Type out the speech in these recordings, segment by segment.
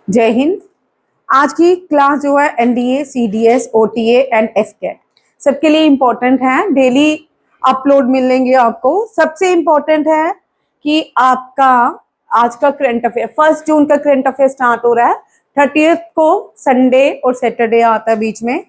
जय हिंद। आज की क्लास जो है एनडीए, सीडीएस, ओटीए एंड एफकेट सबके लिए इम्पोर्टेंट है। डेली अपलोड मिलेंगे आपको। सबसे इम्पोर्टेंट है कि आपका आज का करंट अफेयर 1 जून का करंट अफेयर स्टार्ट हो रहा है। 30th को संडे और सैटरडे आता है बीच में,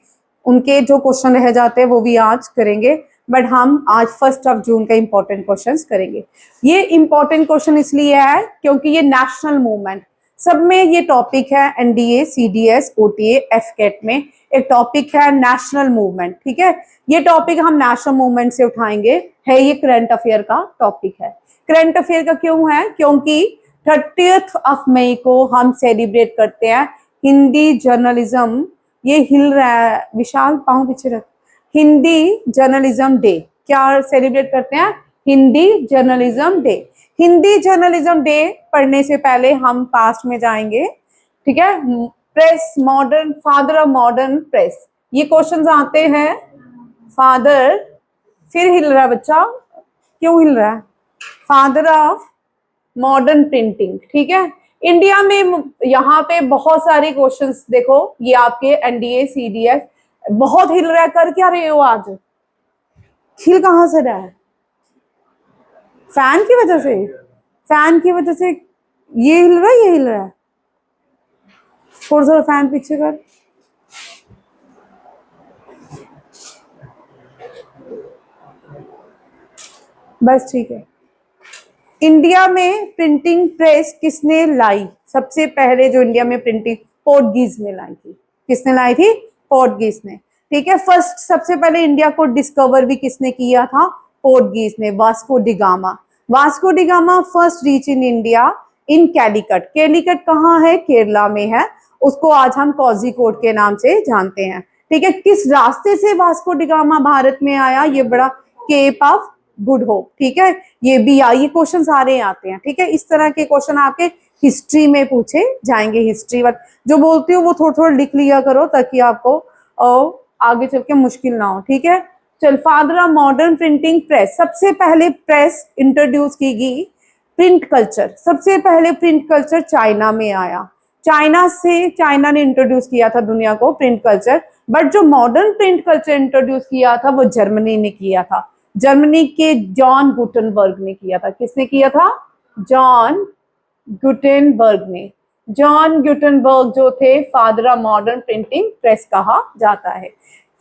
उनके जो क्वेश्चन रह जाते हैं वो भी आज करेंगे, बट हम आज 1 जून का इम्पोर्टेंट क्वेश्चंस करेंगे। ये इम्पोर्टेंट क्वेश्चन इसलिए है क्योंकि ये नेशनल मूवमेंट सब में ये टॉपिक है। एनडीए, सीडीएस, ओटीए, एफकेट में एक टॉपिक है नेशनल मूवमेंट। ठीक है, ये टॉपिक हम नेशनल मूवमेंट से उठाएंगे। है ये करंट अफेयर का टॉपिक है। करंट अफेयर का क्यों है? क्योंकि 30 मई को हम सेलिब्रेट करते हैं हिंदी जर्नलिज्म। ये हिल रहा है विशाल, पाँव पीछे रख। Hindi journalism day. क्या सेलिब्रेट करते हैं? Hindi journalism day. Hindi journalism day पढ़ने से पहले हम पास्ट में जाएंगे। ठीक है, press modern, father of modern press, ये क्वेश्चंस आते हैं। फादर, फिर हिल रहा है बच्चा, क्यों हिल रहा है? Father of modern printing. ठीक है, इंडिया में यहाँ पे बहुत सारे क्वेश्चंस देखो, ये आपके एनडीए, सीडीएस। बहुत हिल रहा है, कर क्या रहे हो आज? हिल कहाँ से रहा है? फैन की वजह से? फैन की वजह से ये हिल रहा है, ये हिल रहा है। थोड़ा सा फैन पीछे कर। बस ठीक है। इंडिया में प्रिंटिंग प्रेस किसने लाई? सबसे पहले जो इंडिया में प्रिंटिंग, पोर्टुगीज ने लाई थी। किसने लाई थी? पोर्टुगीज ने। ठीक है, फर्स्ट सबसे पहले इंडिया को डिस्कवर भी किसने किया था? पोर्टुगीज ने, Vasco D gamma. Vasco D gamma first reach in India in Calicut. Calicut कहाँ है? केरला में है। उसको आज हम कोझिकोड के नाम से जानते हैं। ठीक है, किस रास्ते से वास्को डी गामा भारत में आया? ये बड़ा केप ऑफ गुड होप। ठीक है, ये भी ये क्वेश्चन सारे आते हैं। ठीक है, इस तरह के क्वेश्चन आपके हिस्ट्री में पूछे जाएंगे। हिस्ट्री वाले जो बोलती हो वो थोड़ा थोड़ा लिख लिया करो ताकि आपको आगे चल के मुश्किल ना हो। ठीक है, चल। Father of modern printing press, सबसे पहले प्रेस इंट्रोड्यूस की गई। प्रिंट कल्चर, सबसे पहले प्रिंट कल्चर चाइना में आया। चाइना ने इंट्रोड्यूस किया था दुनिया को प्रिंट कल्चर, बट जो मॉडर्न प्रिंट कल्चर इंट्रोड्यूस किया था वो जर्मनी ने किया था। जर्मनी के जॉन गुटेनबर्ग ने किया था। किसने किया था? जॉन गुटेनबर्ग ने। जॉन गुटेनबर्ग जो थे father of modern printing press कहा जाता है।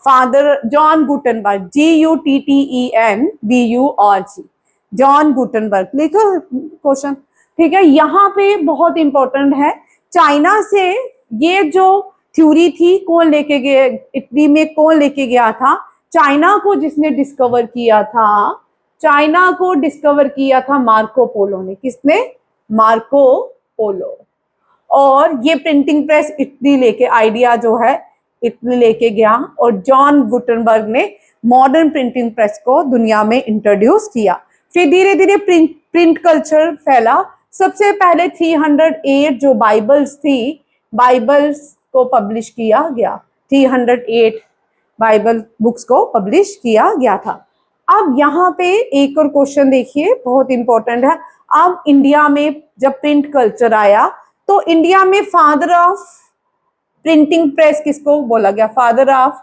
Father John Gutenberg, GUTTENBURG, John Gutenberg. लिखो क्वेश्चन। ठीक है, यहाँ पे बहुत इंपॉर्टेंट है। चाइना से ये जो थ्योरी थी कौन लेके गए? इटली में कौन लेके गया था? चाइना को जिसने डिस्कवर किया था, चाइना को डिस्कवर किया था मार्को पोलो ने। किसने? Marco Polo. और ये प्रिंटिंग प्रेस इटली लेके, आइडिया जो है इटली लेके गया, और जॉन गुटेनबर्ग ने मॉडर्न प्रिंटिंग प्रेस को दुनिया में इंट्रोड्यूस किया। फिर धीरे धीरे प्रिंट कल्चर फैला। सबसे पहले 308 जो बाइबल्स थी, बाइबल्स को पब्लिश किया गया। 308 बाइबल बुक्स को पब्लिश किया गया था। अब यहाँ पे एक और क्वेश्चन देखिए, बहुत इंपॉर्टेंट है। अब इंडिया में जब प्रिंट कल्चर आया तो इंडिया में फादर ऑफ प्रिंटिंग प्रेस किसको बोला गया? फादर ऑफ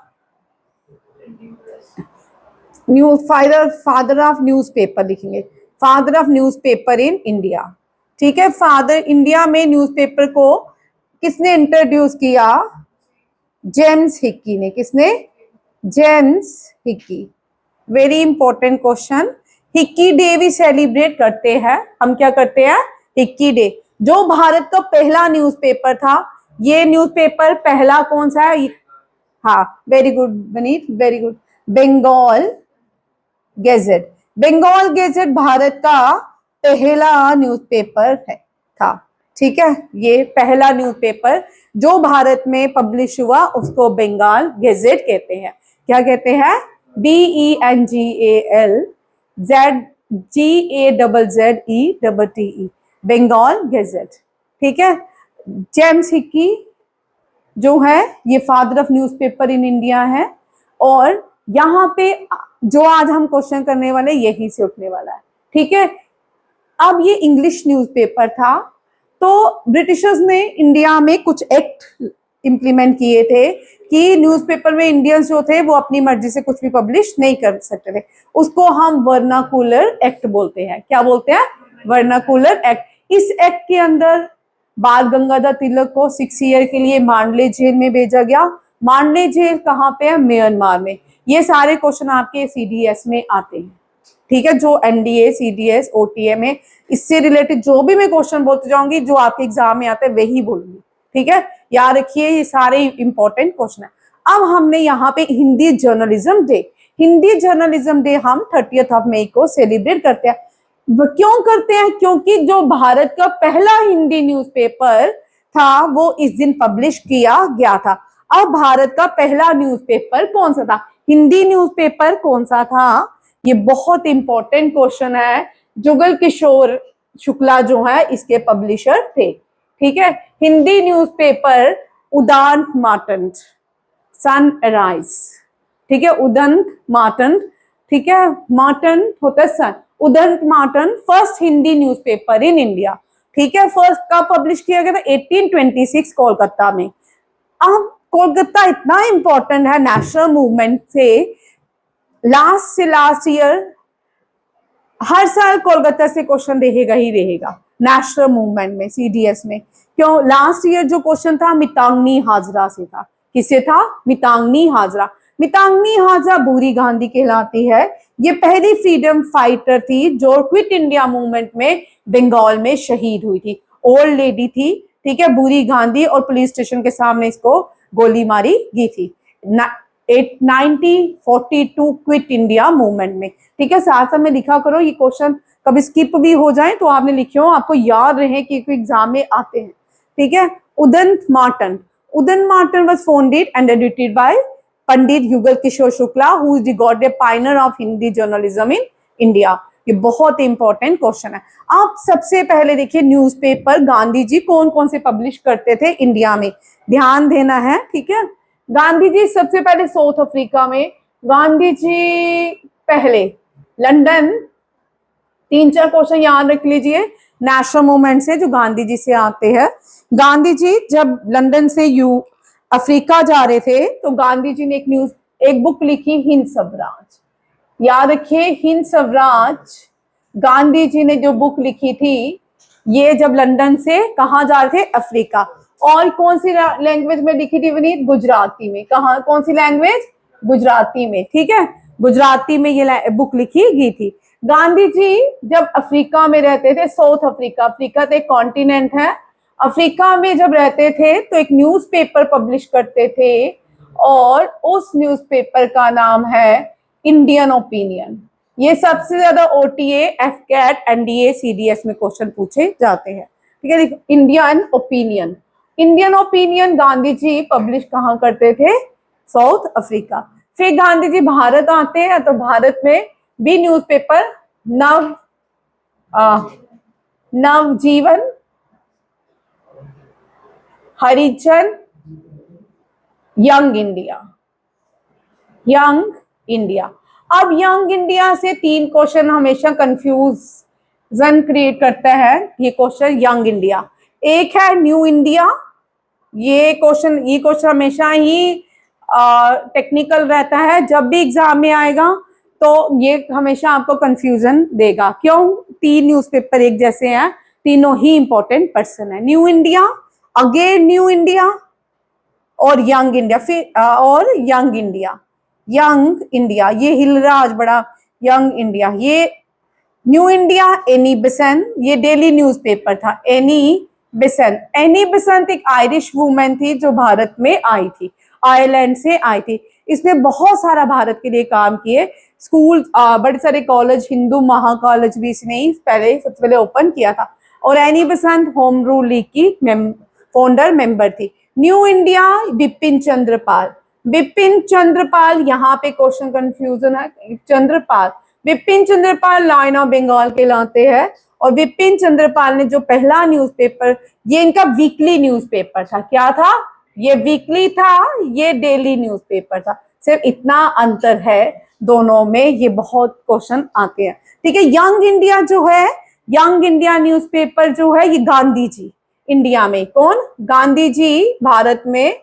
न्यूज़पेपर लिखेंगे। Father of newspaper in India. ठीक है, फादर इंडिया में न्यूज़पेपर को किसने इंट्रोड्यूस किया? जेम्स हिक्की ने। किसने? James Hickey. Very important question. Hickey day भी सेलिब्रेट करते हैं हम। क्या करते हैं? Hickey day. जो भारत का पहला न्यूज़पेपर था, ये न्यूज़पेपर पहला कौन सा है? हाँ, very good Vaneet, very good. Bengal gazette. Bengal gazette भारत का पहला न्यूज़पेपर है था। ठीक है, ये पहला न्यूज़पेपर जो भारत में पब्लिश हुआ उसको बंगाल गैजेट कहते हैं। क्या कहते हैं? BENGALZGAZZETTE, Bengal gazette. ठीक है, जेम्स हिक्की जो है ये father of newspaper in India है। और यहाँ पे जो आज हम क्वेश्चन करने वाले यही से उठने वाला है। ठीक है, अब ये इंग्लिश न्यूज़पेपर था तो ब्रिटिशर्स ने इंडिया में कुछ एक्ट इंप्लीमेंट किए थे कि न्यूज़पेपर में इंडियंस जो थे वो अपनी मर्जी से कुछ भी पब्लिश नहीं कर सकते थे। उसको हम वर्नाकुलर एक्ट बोलते हैं। क्या बोलते हैं? Vernacular act. इस एक्ट के अंदर बाल गंगाधर तिलक को 6 ईयर के लिए मांडले जेल में भेजा गया। मांडले जेल कहाँ पे है? म्यांमार में। ये सारे क्वेश्चन आपके सीडीएस में आते हैं, ठीक है। जो एनडीए, सीडीएस, ओटीए में इससे रिलेटेड जो भी मैं क्वेश्चन बोलते जाऊंगी, जो आपके एग्जाम में आते हैं वही बोलूंगी, ठीक है। याद रखिए ये सारे इंपॉर्टेंट क्वेश्चन है। अब हमने यहाँ पे Hindi journalism day, Hindi journalism day हम 30 मई को सेलिब्रेट करते हैं। क्यों करते हैं? क्योंकि जो भारत का पहला हिंदी न्यूज़पेपर था वो इस दिन पब्लिश किया गया था। अब भारत का पहला न्यूज़पेपर कौन सा था? हिंदी न्यूज़पेपर कौन सा था? ये बहुत इंपॉर्टेंट क्वेश्चन है। जुगल किशोर शुक्ला जो है इसके पब्लिशर थे, ठीक है। हिंदी न्यूज़पेपर उदंत मार्तंड, सनराइज, ठीक है। उदंत मार्तंड, ठीक है। मार्तंड होता है sun. Udant Martand first Hindi newspaper in India, ठीक है। फर्स्ट कब पब्लिश किया गया था? 1826 कोलकाता में। अब कोलकाता इतना इंपॉर्टेंट है नेशनल मूवमेंट से लास्ट ईयर हर साल कोलकाता से क्वेश्चन रहेगा ही रहेगा नेशनल मूवमेंट में, सीडीएस में। क्यों? लास्ट ईयर जो क्वेश्चन था मितांगनी हाजरा से था। किससे था? मितांगनी हाजरा। मितांगनी हाजरा बुरी गांधी कहलाती है। ये पहली फ्रीडम फाइटर थी जो क्विट इंडिया मूवमेंट में बंगाल में शहीद हुई थी। ओल्ड लेडी थी, ठीक है, बुरी गांधी, और पुलिस स्टेशन के सामने इसको गोली मारी गई थी 1942 क्विट इंडिया मूवमेंट में, ठीक है। साथ साथ में लिखा करो, ये क्वेश्चन कभी स्किप भी हो जाए तो आपने लिखे हो, आपको याद रहे कि एग्जाम में आते हैं, ठीक है। Udant Martand, Udant Martand was founded and edited by Pandit Yugal Kishore Shukla who is regarded pioneer of Hindi journalism in India. ये बहुत इंपॉर्टेंट क्वेश्चन है। आप सबसे पहले देखिए न्यूज़पेपर गांधी जी कौन कौन से पब्लिश करते थे इंडिया में, ध्यान देना है, ठीक है। गांधी जी सबसे पहले साउथ अफ्रीका में, गांधी जी पहले लंदन, 3-4 क्वेश्चन याद रख लीजिए नेशनल मूवमेंट से जो गांधी जी से आते हैं। गांधी जी जब लंदन से अफ्रीका जा रहे थे तो गांधी जी ने एक बुक लिखी, हिंद स्वराज। याद रखिए हिंद स्वराज, गांधी जी ने जो बुक लिखी थी ये जब लंदन से कहाँ जा रहे थे? अफ्रीका। और कौन सी लैंग्वेज में लिखी थी विनीत? गुजराती में। कहाँ? कौन सी लैंग्वेज? गुजराती में, ठीक है। गुजराती में ये बुक लिखी गई थी। गांधी जी जब अफ्रीका में रहते थे, साउथ अफ्रीका, अफ्रीका तो एक कॉन्टिनेंट है, अफ्रीका में जब रहते थे तो एक न्यूज़पेपर पब्लिश करते थे और उस न्यूज़पेपर का नाम है इंडियन ओपिनियन। ये सबसे ज्यादा ओटीए, एफकेट, एनडीए, सीडीएस में क्वेश्चन पूछे जाते हैं, ठीक है। Indian opinion, Indian opinion Gandhi ji publish कहाँ करते थे? South Africa. फिर गांधी जी भारत आते हैं तो भारत में भी न्यूज़पेपर नवजीवन, हरिजन, यंग इंडिया, यंग इंडिया। अब यंग इंडिया से 3 क्वेश्चन हमेशा कंफ्यूजन क्रिएट करता है ये क्वेश्चन यंग इंडिया। एक है न्यू इंडिया, ये क्वेश्चन हमेशा ही टेक्निकल रहता है, जब भी एग्जाम में आएगा तो ये हमेशा आपको कंफ्यूजन देगा। क्यों? 3 न्यूज़पेपर एक जैसे हैं, तीनों ही इंपॉर्टेंट पर्सन है। New India, again new India और यंग इंडिया, फिर और यंग इंडिया, यंग इंडिया, ये हिलराज बड़ा यंग इंडिया। ये न्यू इंडिया एनी बेसेंट, ये डेली न्यूज़पेपर था। एनी बेसेंट एक आयरिश वुमेन थी जो भारत में आई थी, आयरलैंड से आई थी। इसने बहुत सारा भारत के लिए काम किए, स्कूल, बड़े सारे कॉलेज, हिंदू महाकॉलेज भी इसने ही सबसे पहले ओपन किया था। और Annie Besant home rule league की फाउंडर मेंबर थी। न्यू इंडिया बिपिन चंद्रपाल, बिपिन चंद्रपाल, यहाँ पे क्वेश्चन कंफ्यूजन है। चंद्रपाल, बिपिन चंद्रपाल लाइन ऑफ बंगाल कहलाते हैं। और बिपिन चंद्रपाल ने जो पहला न्यूज़पेपर, ये इनका वीकली न्यूज़पेपर था। क्या था? ये वीकली था, ये डेली न्यूज़पेपर था। सिर्फ इतना अंतर है दोनों में, ये बहुत क्वेश्चन आते हैं, ठीक है। यंग इंडिया जो है, यंग इंडिया न्यूज़पेपर जो है ये गांधी जी, इंडिया में। कौन? गांधी जी भारत में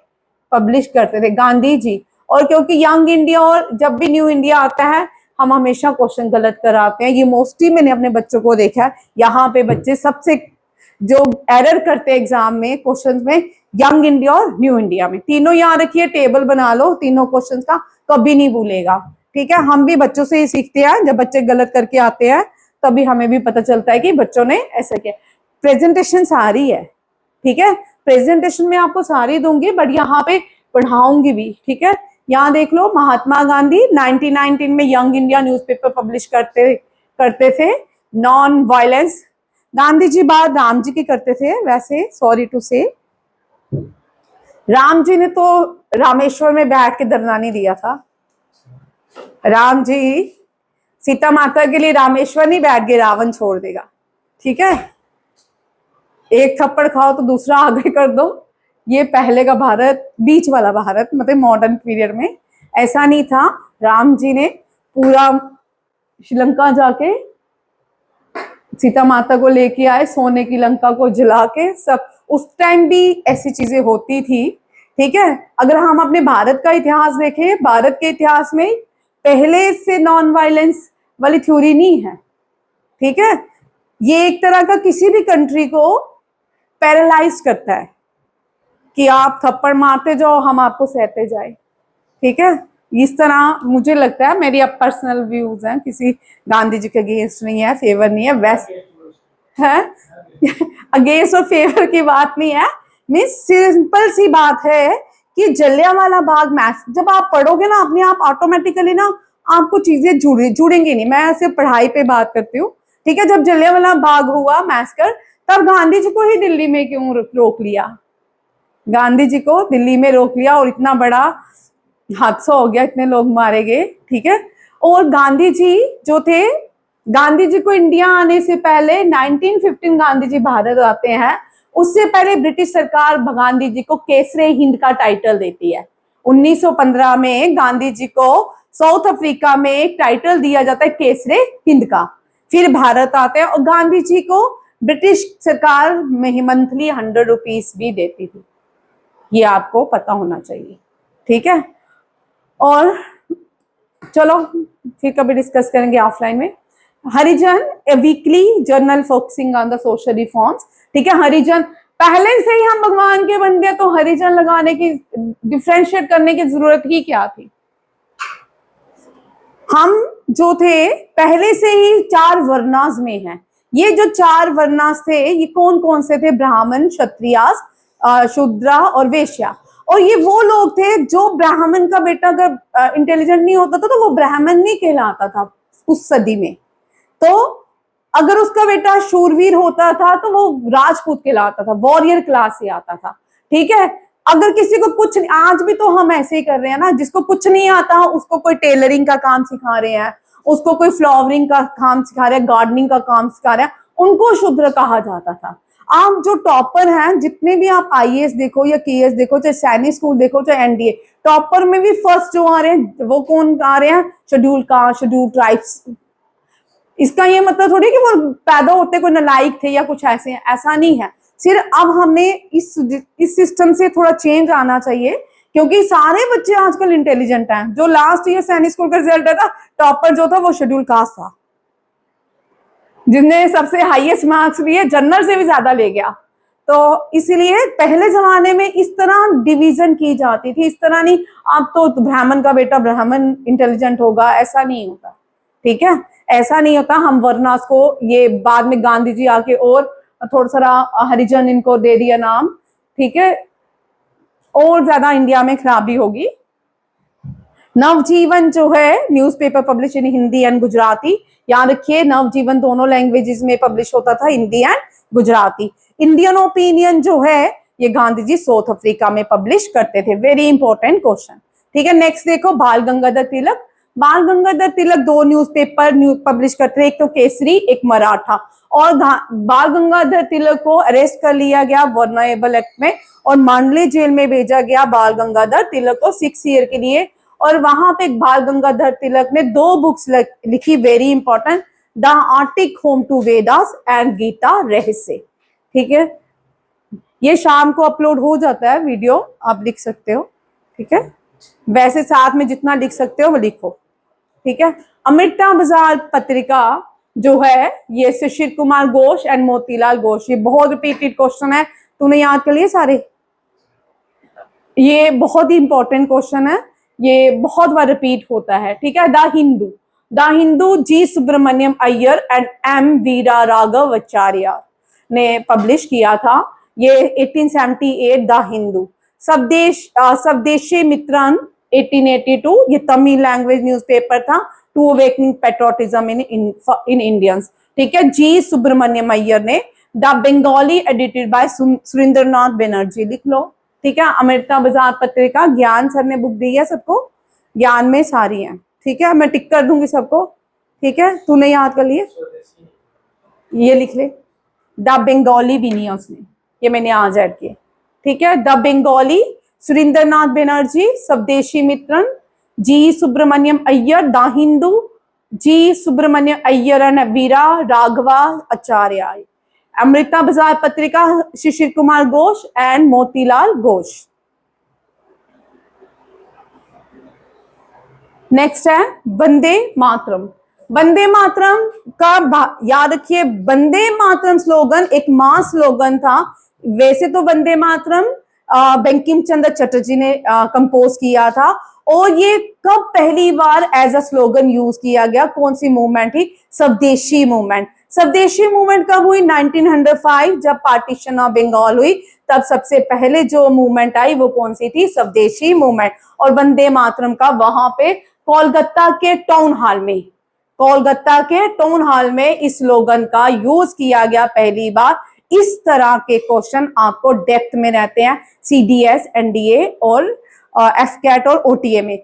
पब्लिश करते थे, गांधी जी। और क्योंकि यंग इंडिया और जब भी न्यू इंडिया आता है हम हमेशा क्वेश्चन गलत कराते हैं, ये मोस्टली मैंने अपने बच्चों को देखा है। यहाँ पे बच्चे सबसे जो एरर करते हैं एग्जाम में, क्वेश्चंस में, यंग इंडिया और न्यू इंडिया में। तीनों याद रखिए, टेबल बना लो तीनों क्वेश्चंस का, कभी नहीं भूलेगा। ठीक है, हम भी बच्चों से ही सीखते हैं, जब बच्चे गलत करके आते हैं तभी हमें भी पता चलता है कि बच्चों ने ऐसा किया। प्रेजेंटेशन सारी है, ठीक है, प्रेजेंटेशन में आपको सारी दूंगी, बट यहाँ पे पढ़ाऊंगी भी। ठीक है, यहाँ देख लो, महात्मा गांधी 1919 में यंग इंडिया न्यूज़पेपर पब्लिश करते थे, नॉन वायलेंस। गांधी जी बात राम जी की करते थे वैसे, सॉरी टू से। राम जी ने तो रामेश्वर में बैठ के धरना नहीं दिया था। राम जी सीता माता के लिए रामेश्वर नहीं बैठ के रावण छोड़ देगा। ठीक है, एक थप्पड़ खाओ तो दूसरा आगे कर दो। ये पहले का भारत, बीच वाला भारत, मतलब मॉडर्न पीरियड में ऐसा नहीं था। राम जी ने पूरा श्रीलंका जाके सीता माता को लेके आए, सोने की लंका को जला के, सब उस टाइम भी ऐसी चीजें होती थी। ठीक है, अगर हम अपने भारत का इतिहास देखें, भारत के इतिहास में पहले से नॉन वायलेंस वाली थ्योरी नहीं है। ठीक है, ये एक तरह का किसी भी कंट्री को पैरालाइज करता है कि आप थप्पड़ मारते जाओ, हम आपको सहते जाए। ठीक है, इस तरह मुझे लगता है, मेरी अब पर्सनल व्यूज हैं, किसी गांधी जी के अगेंस्ट नहीं है, फेवर नहीं है, वैसे है अगेंस्ट और फेवर की बात नहीं है। मीन्स सिंपल सी बात है कि जलियांवाला बाग मैथ जब आप पढ़ोगे ना, अपने आप ऑटोमेटिकली ना आपको चीजें जुड़ेंगी नहीं। मैं सिर्फ पढ़ाई पे बात करती हूँ। ठीक है, जब जलियांवाला बाग हुआ मैसकर, तब गांधी जी को ही दिल्ली में क्यों रोक लिया? गांधी जी को दिल्ली में रोक लिया और इतना बड़ा हादसा हो गया, इतने लोग मारे गए। ठीक है, और गांधी जी जो थे, गांधी जी को इंडिया आने से पहले 1915 गांधी जी भारत आते हैं, उससे पहले ब्रिटिश सरकार गांधी जी को केसरे हिंद का टाइटल देती है। 1915 में गांधी जी को साउथ अफ्रीका में एक टाइटल दिया जाता है केसरे हिंद का। फिर भारत आते हैं और गांधी जी को ब्रिटिश सरकार मंथली 100 रुपीज भी देती थी, ये आपको पता होना चाहिए। ठीक है, और चलो फिर कभी डिस्कस करेंगे ऑफलाइन में। Harijan, a weekly journal focusing on the social reforms. ठीक है, हरिजन पहले से ही हम भगवान के बंदे, तो हरिजन लगाने की, डिफ्रेंशिएट करने की जरूरत ही क्या थी? हम जो थे पहले से ही 4 वर्णास में हैं। ये जो 4 वर्णास थे, ये कौन कौन से थे? ब्राह्मण, क्षत्रियास, शूद्रा और वैश्या। और ये वो लोग थे जो ब्राह्मण का बेटा अगर इंटेलिजेंट नहीं होता था तो वो ब्राह्मण नहीं कहलाता था उस सदी में। तो अगर उसका बेटा शूरवीर होता था तो वो राजपूत कहलाता था, वॉरियर क्लास से आता था। ठीक है, अगर किसी को कुछ, आज भी तो हम ऐसे ही कर रहे हैं ना, जिसको कुछ नहीं आता उसको कोई टेलरिंग का काम सिखा रहे हैं, उसको कोई फ्लावरिंग का काम सिखा रहे हैं, गार्डनिंग का काम सिखा रहे हैं, उनको शूद्र कहा जाता था। आप जो टॉपर हैं, जितने भी आप आईएएस देखो या केएएस देखो, चाहे सैनिक स्कूल देखो, चाहे एनडीए, टॉपर में भी फर्स्ट जो आ रहे हैं वो कौन आ रहे हैं? Schedule caste, schedule tribes. इसका ये मतलब थोड़ी कि वो पैदा होते कोई नालायक थे या कुछ ऐसे, ऐसा नहीं है। सिर्फ अब हमें इस सिस्टम से थोड़ा चेंज आना चाहिए, क्योंकि सारे बच्चे आजकल इंटेलिजेंट हैं। जो लास्ट ईयर सैनिक स्कूल का रिजल्ट था, टॉपर जो था वो शेड्यूल कास्ट था, जिसने सबसे हाईएस्ट मार्क्स लिए, जनरल से भी ज्यादा ले गया। तो इसीलिए पहले जमाने में इस तरह डिवीजन की जाती थी, इस तरह नहीं आप तो ब्राह्मण का बेटा ब्राह्मण इंटेलिजेंट होगा, ऐसा नहीं होता। ठीक है, ऐसा नहीं होता। हम वर्णास को, ये बाद में गांधी जी आके और थोड़ा सा हरिजन इनको दे दिया नाम। ठीक है, और ज्यादा इंडिया में खराबी होगी। नवजीवन जो है newspaper publish in Hindi and Gujarati. याद रखिए, नवजीवन दोनों लैंग्वेजेस में पब्लिश होता था, Hindi and Gujarati. Indian opinion जो है ये गांधी जी साउथ अफ्रीका में पब्लिश करते थे। Very important question. ठीक है, नेक्स्ट देखो, बाल गंगाधर तिलक। बाल गंगाधर तिलक 2 न्यूज़पेपर पब्लिश करते थे, एक तो केसरी, एक मराठा। और बाल गंगाधर तिलक को अरेस्ट कर लिया गया वर्नेबल एक्ट में और मांडले जेल में भेजा गया बाल गंगाधर तिलक को 6 ईयर के लिए। और वहां पे बाल गंगाधर तिलक ने 2 बुक्स लिखी, very important, the Arctic home to Vedas and Gita Rahasya. ठीक है, ये शाम को अपलोड हो जाता है वीडियो, आप लिख सकते हो, ठीक है। वैसे साथ में जितना लिख सकते हो वो लिखो, ठीक है। अमृता बाजार पत्रिका जो है ये शिशिर कुमार घोष एंड मोतीलाल घोष, ये बहुत रिपीटेड क्वेश्चन है, तूने याद कर लिए सारे, ये बहुत ही इंपॉर्टेंट क्वेश्चन है, ये बहुत बार रिपीट होता है, ठीक है। The Hindu G Subramania Iyer and M Veera Raghavacharya ने पब्लिश किया था, ये 1878 द हिंदू। स्वदेशी मित्रन 1882, ये तमिल लैंग्वेज न्यूज़पेपर था, to awakening patriotism in Indians, ठीक है। जी सुब्रमण्यम अय्यर ने। The Bengalee edited by Surendranath Banerjee, लिख लो, ठीक है। अमृता बाजार पत्रिका ज्ञान सर ने बुक दी है सबको, ज्ञान में सारी है, ठीक है, मैं टिक कर दूंगी सबको, ठीक है। तूने याद कर लिए, ये लिख ले। द बंगाली भी नहीं है उसमें, ये मैंने आज ऐड किया, ठीक है। The Bengali Surendranath Banerjee, Swadeshi Mitran G Subramania Iyer, the Hindu G Subramania Iyer and Veera Raghava Acharya, Amrita Bazar Patrika Sisir Kumar Ghosh and Motilal Ghosh. Next है वंदे मातरम। वंदे मातरम का याद रखिए, वंदे मातरम स्लोगन एक मास स्लोगन था। वैसे तो वंदे मातरम बंकिम चंद्र चटर्जी ने कंपोज किया था, और ये कब पहली बार एज अ स्लोगन यूज किया गया, कौन सी मूवमेंट थी, स्वदेशी मूवमेंट। स्वदेशी मूवमेंट कब हुई, 1905, जब पार्टीशन ऑफ बंगाल हुई, तब सबसे पहले जो मूवमेंट आई वो कौन सी थी, स्वदेशी मूवमेंट। और वंदे मातरम का वहां पे कोलकाता के टाउन हॉल में, कोलकाता के टाउन हॉल में इस स्लोगन का यूज किया गया पहली बार। इस तरह के क्वेश्चन आपको डेप्थ में रहते हैं सीडीएस, एनडीए और एफकैट और ओटीए में।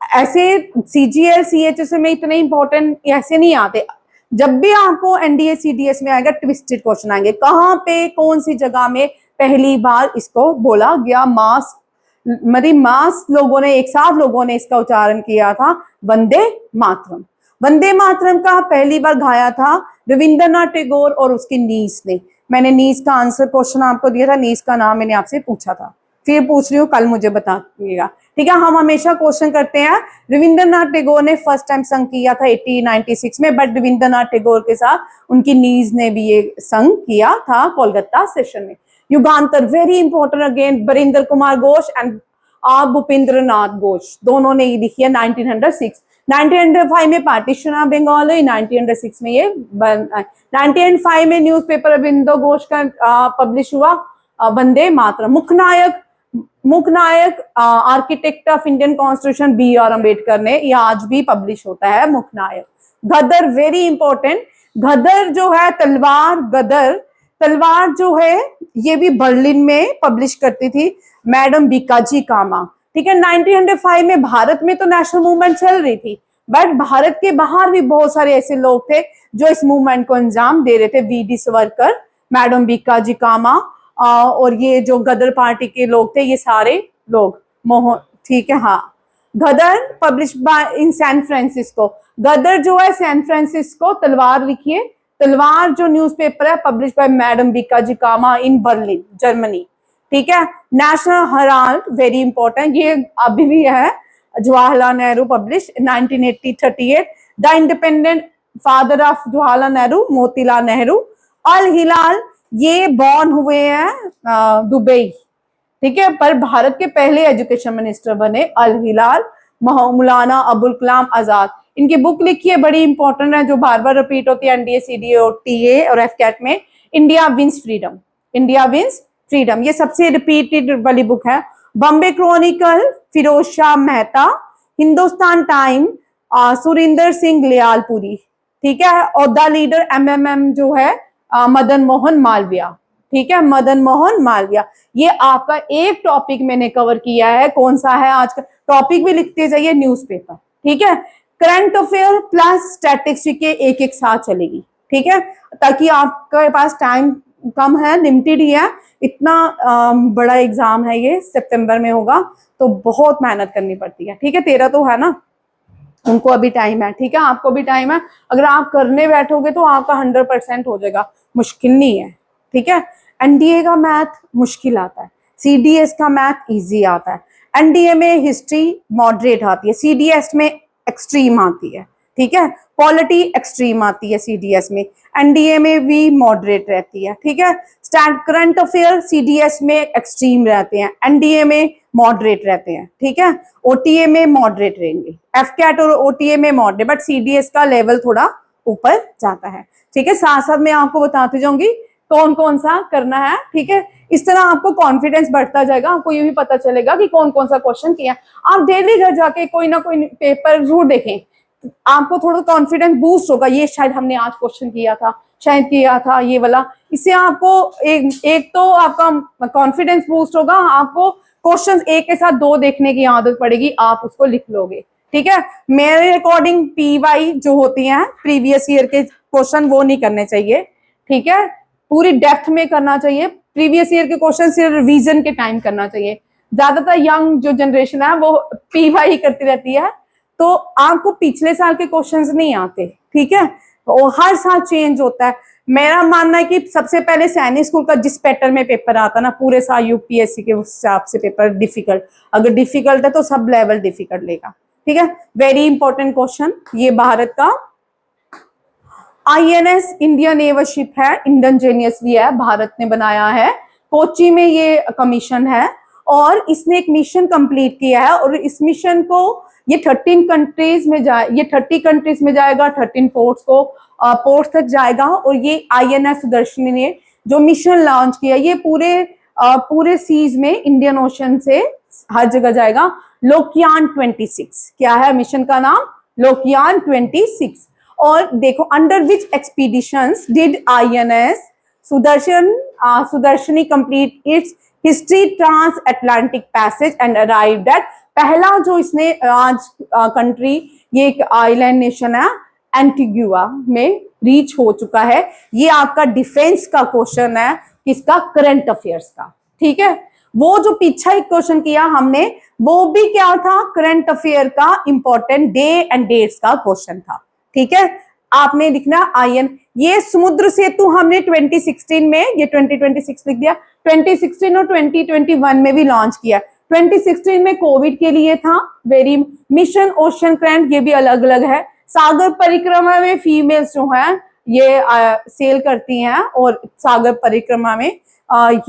ऐसे सीजीएल सीएचएस में इतने इंपॉर्टेंट ऐसे नहीं आते। जब भी आपको एनडीए सीडीएस में आएगा ट्विस्टेड क्वेश्चन आएंगे, कहां पे कौन सी जगह में पहली बार इसको बोला गया, मास मतलब मास लोगों ने, एक साथ लोगों ने इसका उच्चारण किया था, वंदे मातरम। वंदे मातरम का पहली बार गाया था रविंद्रनाथ टैगोर और उसकी नीस ने। मैंने नीस का आंसर क्वेश्चन आपको दिया था, नीस का नाम मैंने आपसे पूछा था, फिर पूछ रही हूँ, कल मुझे बताइएगा, ठीक है। हम हमेशा क्वेश्चन करते हैं। रविंद्रनाथ टैगोर ने फर्स्ट टाइम संग किया था 1896 में, बट रविंद्रनाथ टैगोर के साथ उनकी नीज ने भी ये संग किया था कोलकाता सेशन में। Yugantar very important again, Barindra Kumar Ghosh and Bhupendra Nath Ghosh, दोनों ने ये लिखी है 1906। 1905 में पार्टीशन ऑफ बंगाल हुई, 1906 में ये 1905 में न्यूज़पेपर अरविंदो घोष का पब्लिश हुआ वंदे मातरम। मुख्य नायक architect of Indian constitution B R Ambedkar ने, ये आज भी पब्लिश होता है मुख्य नायक। गदर वेरी इंपॉर्टेंट, गदर जो है तलवार, गदर तलवार जो है ये भी बर्लिन में पब्लिश करती थी मैडम बीकाजी कामा, ठीक है। 1905 में भारत में तो नेशनल मूवमेंट चल रही थी, बट भारत के बाहर भी बहुत सारे ऐसे लोग थे जो इस मूवमेंट को अंजाम दे रहे थे, वी.डी. सावरकर, मैडम बीकाजी कामा, और ये जो गदर पार्टी के लोग थे, ये सारे लोग मोहन, ठीक है। हाँ, Ghadar publish by in San Francisco, Ghadar जो है सैन फ्रांसिस्को, तलवार लिखिए, तलवार जो न्यूज़पेपर है publish by madam Bhikaiji Cama in Berlin Germany, ठीक है। नेशनल हेराल्ड वेरी इंपॉर्टेंट, ये अभी भी है, Jawaharlal Nehru publish 1938। The Independent father of Jawaharlal Nehru, Motilal Nehru. Al Hilal, ये बॉर्न हुए हैं दुबई, ठीक है, पर भारत के पहले एजुकेशन मिनिस्टर बने अल हिलाल, मौलाना अबुल कलाम आजाद। इनकी बुक लिखी है, बड़ी इंपॉर्टेंट है, जो बार बार रिपीट होती है एनडीए सीडीए और टीए और एफकैट में, India wins freedom, India wins freedom, ये सबसे रिपीटेड वाली बुक है। बॉम्बे क्रॉनिकल फिरोज शाह मेहता, हिंदुस्तान टाइम सुरिंदर सिंह लियालपुरी, ठीक है। और द लीडर एमएमएम जो है मदन मोहन मालवीय, ठीक है, मदन मोहन मालवीय। ये आपका एक टॉपिक मैंने कवर किया है, कौन सा है आज का टॉपिक, भी लिखते जाइए न्यूज़पेपर, ठीक है। करंट अफेयर प्लस स्टैटिस्टिक्स के एक एक साथ चलेगी, ठीक है, ताकि आपके पास टाइम कम है, लिमिटेड ही है, इतना बड़ा एग्जाम है, ये सितंबर में होगा, तो बहुत मेहनत करनी पड़ती है, ठीक है। तेरा तो है ना, उनको अभी टाइम है, ठीक है, आपको भी टाइम है, अगर आप करने बैठोगे तो आपका 100% हो जाएगा, मुश्किल नहीं है, ठीक है। एनडीए का मैथ मुश्किल आता है, सीडीएस का मैथ इजी आता है। एनडीए में हिस्ट्री मॉडरेट आती है, सीडीएस में एक्सट्रीम आती है, ठीक है। पॉलिटी एक्सट्रीम आती है सीडीएस में, एनडीए में भी मॉडरेट रहती है, ठीक है। स्टैंड करंट अफेयर सीडीएस में एक्सट्रीम रहते हैं, एनडीए में मॉडरेट रहते हैं, ठीक है। ओटीए में मॉडरेट रहेंगे, एफकैट और ओटीए में मॉडरेट, बट सीडीएस का लेवल थोड़ा ऊपर जाता है, ठीक है। साथ साथ मैं आपको बताती जाऊंगी कौन कौन सा करना है, ठीक है। इस तरह आपको कॉन्फिडेंस बढ़ता जाएगा, आपको ये भी पता चलेगा कि कौन कौन सा क्वेश्चन किया। आप डेली घर जाके कोई ना कोई पेपर जरूर देखें, आपको थोड़ा कॉन्फिडेंस बूस्ट होगा, ये शायद हमने आज क्वेश्चन किया था, शायद किया था ये वाला। इससे आपको एक तो आपका कॉन्फिडेंस बूस्ट होगा, आपको क्वेश्चंस एक के साथ दो देखने की आदत पड़ेगी, आप उसको लिख लोगे, ठीक है। मेरे अकॉर्डिंग पीवाई जो होती हैं प्रीवियस ईयर के क्वेश्चन वो नहीं करने चाहिए, ठीक है। पूरी डेप्थ में करना चाहिए, प्रीवियस ईयर के क्वेश्चन सिर्फ रिवीजन के टाइम करना चाहिए। ज्यादातर यंग जो जनरेशन है वो पीवाई करती रहती है, तो आपको पिछले साल के क्वेश्चंस नहीं आते, ठीक है। और हर साल चेंज होता है। मेरा मानना है कि सबसे पहले सैनिक स्कूल का जिस पैटर्न में पेपर आता ना पूरे साल यूपीएससी के हिसाब से पेपर डिफिकल्ट, अगर डिफिकल्ट है तो सब लेवल डिफिकल्ट लेगा, ठीक है। वेरी इंपॉर्टेंट क्वेश्चन, ये भारत का आईएनएस इंडियन नेवल शिप है, इंडियनजेनियसली है, भारत ने बनाया है, कोच्चि में ये कमीशन है, और इसने एक मिशन कंप्लीट किया है, और इस मिशन को ये 13 कंट्रीज में ये 30 कंट्रीज में जाएगा, 13 पोर्ट्स तक जाएगा। और ये आईएनएस सुदर्शनी ने जो मिशन लॉन्च किया, ये पूरे सीज में इंडियन ओशन से हर जगह जाएगा। लोकयान 26 क्या है मिशन का नाम, लोकयान 26। और देखो under which expeditions did INS Sudarshini complete its history transatlantic passage and arrived at, पहला जो इसने आज कंट्री, ये एक आइलैंड नेशन है, एंटीगुआ में रीच हो चुका है। ये आपका डिफेंस का क्वेश्चन है, किसका, करंट अफेयर्स का, ठीक है। वो जो पीछा एक क्वेश्चन किया हमने वो भी क्या था, करंट अफेयर का इंपॉर्टेंट डे एंड डेट्स का क्वेश्चन था, ठीक है। आपने लिखना आयन, ये समुद्र सेतु हमने 2016 में, ये 2026 लिख दिया, 2016 और 2021 में भी लॉन्च किया। 2016 में कोविड के लिए था। वेरी मिशन ओशन करंट, ये भी अलग अलग है। सागर परिक्रमा में फीमेल्स जो है ये सेल करती हैं, और सागर परिक्रमा में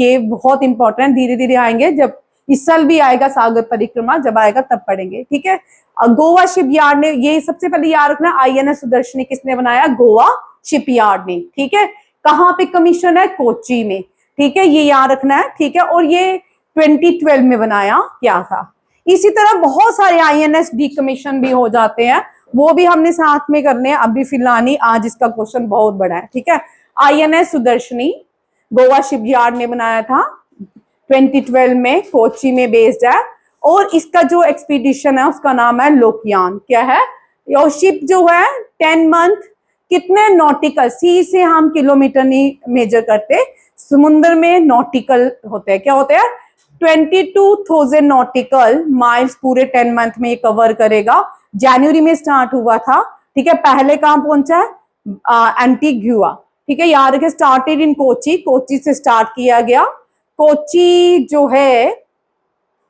ये बहुत इंपॉर्टेंट, धीरे धीरे आएंगे, जब इस साल भी आएगा सागर परिक्रमा, जब आएगा तब पढ़ेंगे, ठीक है। गोवा शिपयार्ड ने, ये सबसे पहले याद रखना, आईएनएस सुदर्शनी किसने बनाया, गोवा शिपयार्ड ने, ठीक है। कहाँ पे कमीशन है, कोच्चि में, ठीक है, ये याद रखना है, ठीक है। और ये 2012 में बनाया क्या था। इसी तरह बहुत सारे आईएनएस डीकमीशन भी हो जाते हैं, वो भी हमने साथ में करने हैं, अभी फिलहाल नहीं, आज इसका क्वेश्चन बहुत बड़ा है, ठीक है। आईएनएस सुदर्शनी गोवा शिपयार्ड ने बनाया था, 2012 में कोच्चि में बेस्ड है, और इसका जो एक्सपीडिशन है उसका नाम है लोकयान, क्या है। और शिप जो है 10 मंथ, कितने नॉटिकल, सी से हम किलोमीटर नहीं मेजर करते, समुद्र में नॉटिकल होते हैं, क्या होते हैं, 22,000 नॉटिकल माइल्स पूरे 10 मंथ में ये कवर करेगा। जनवरी में स्टार्ट हुआ था, ठीक है। पहले कहां पहुंचा है, एंटीगुआ, ठीक है, याद रखें, स्टार्टेड इन कोच्चि, कोच्चि से स्टार्ट किया गया। कोच्चि जो है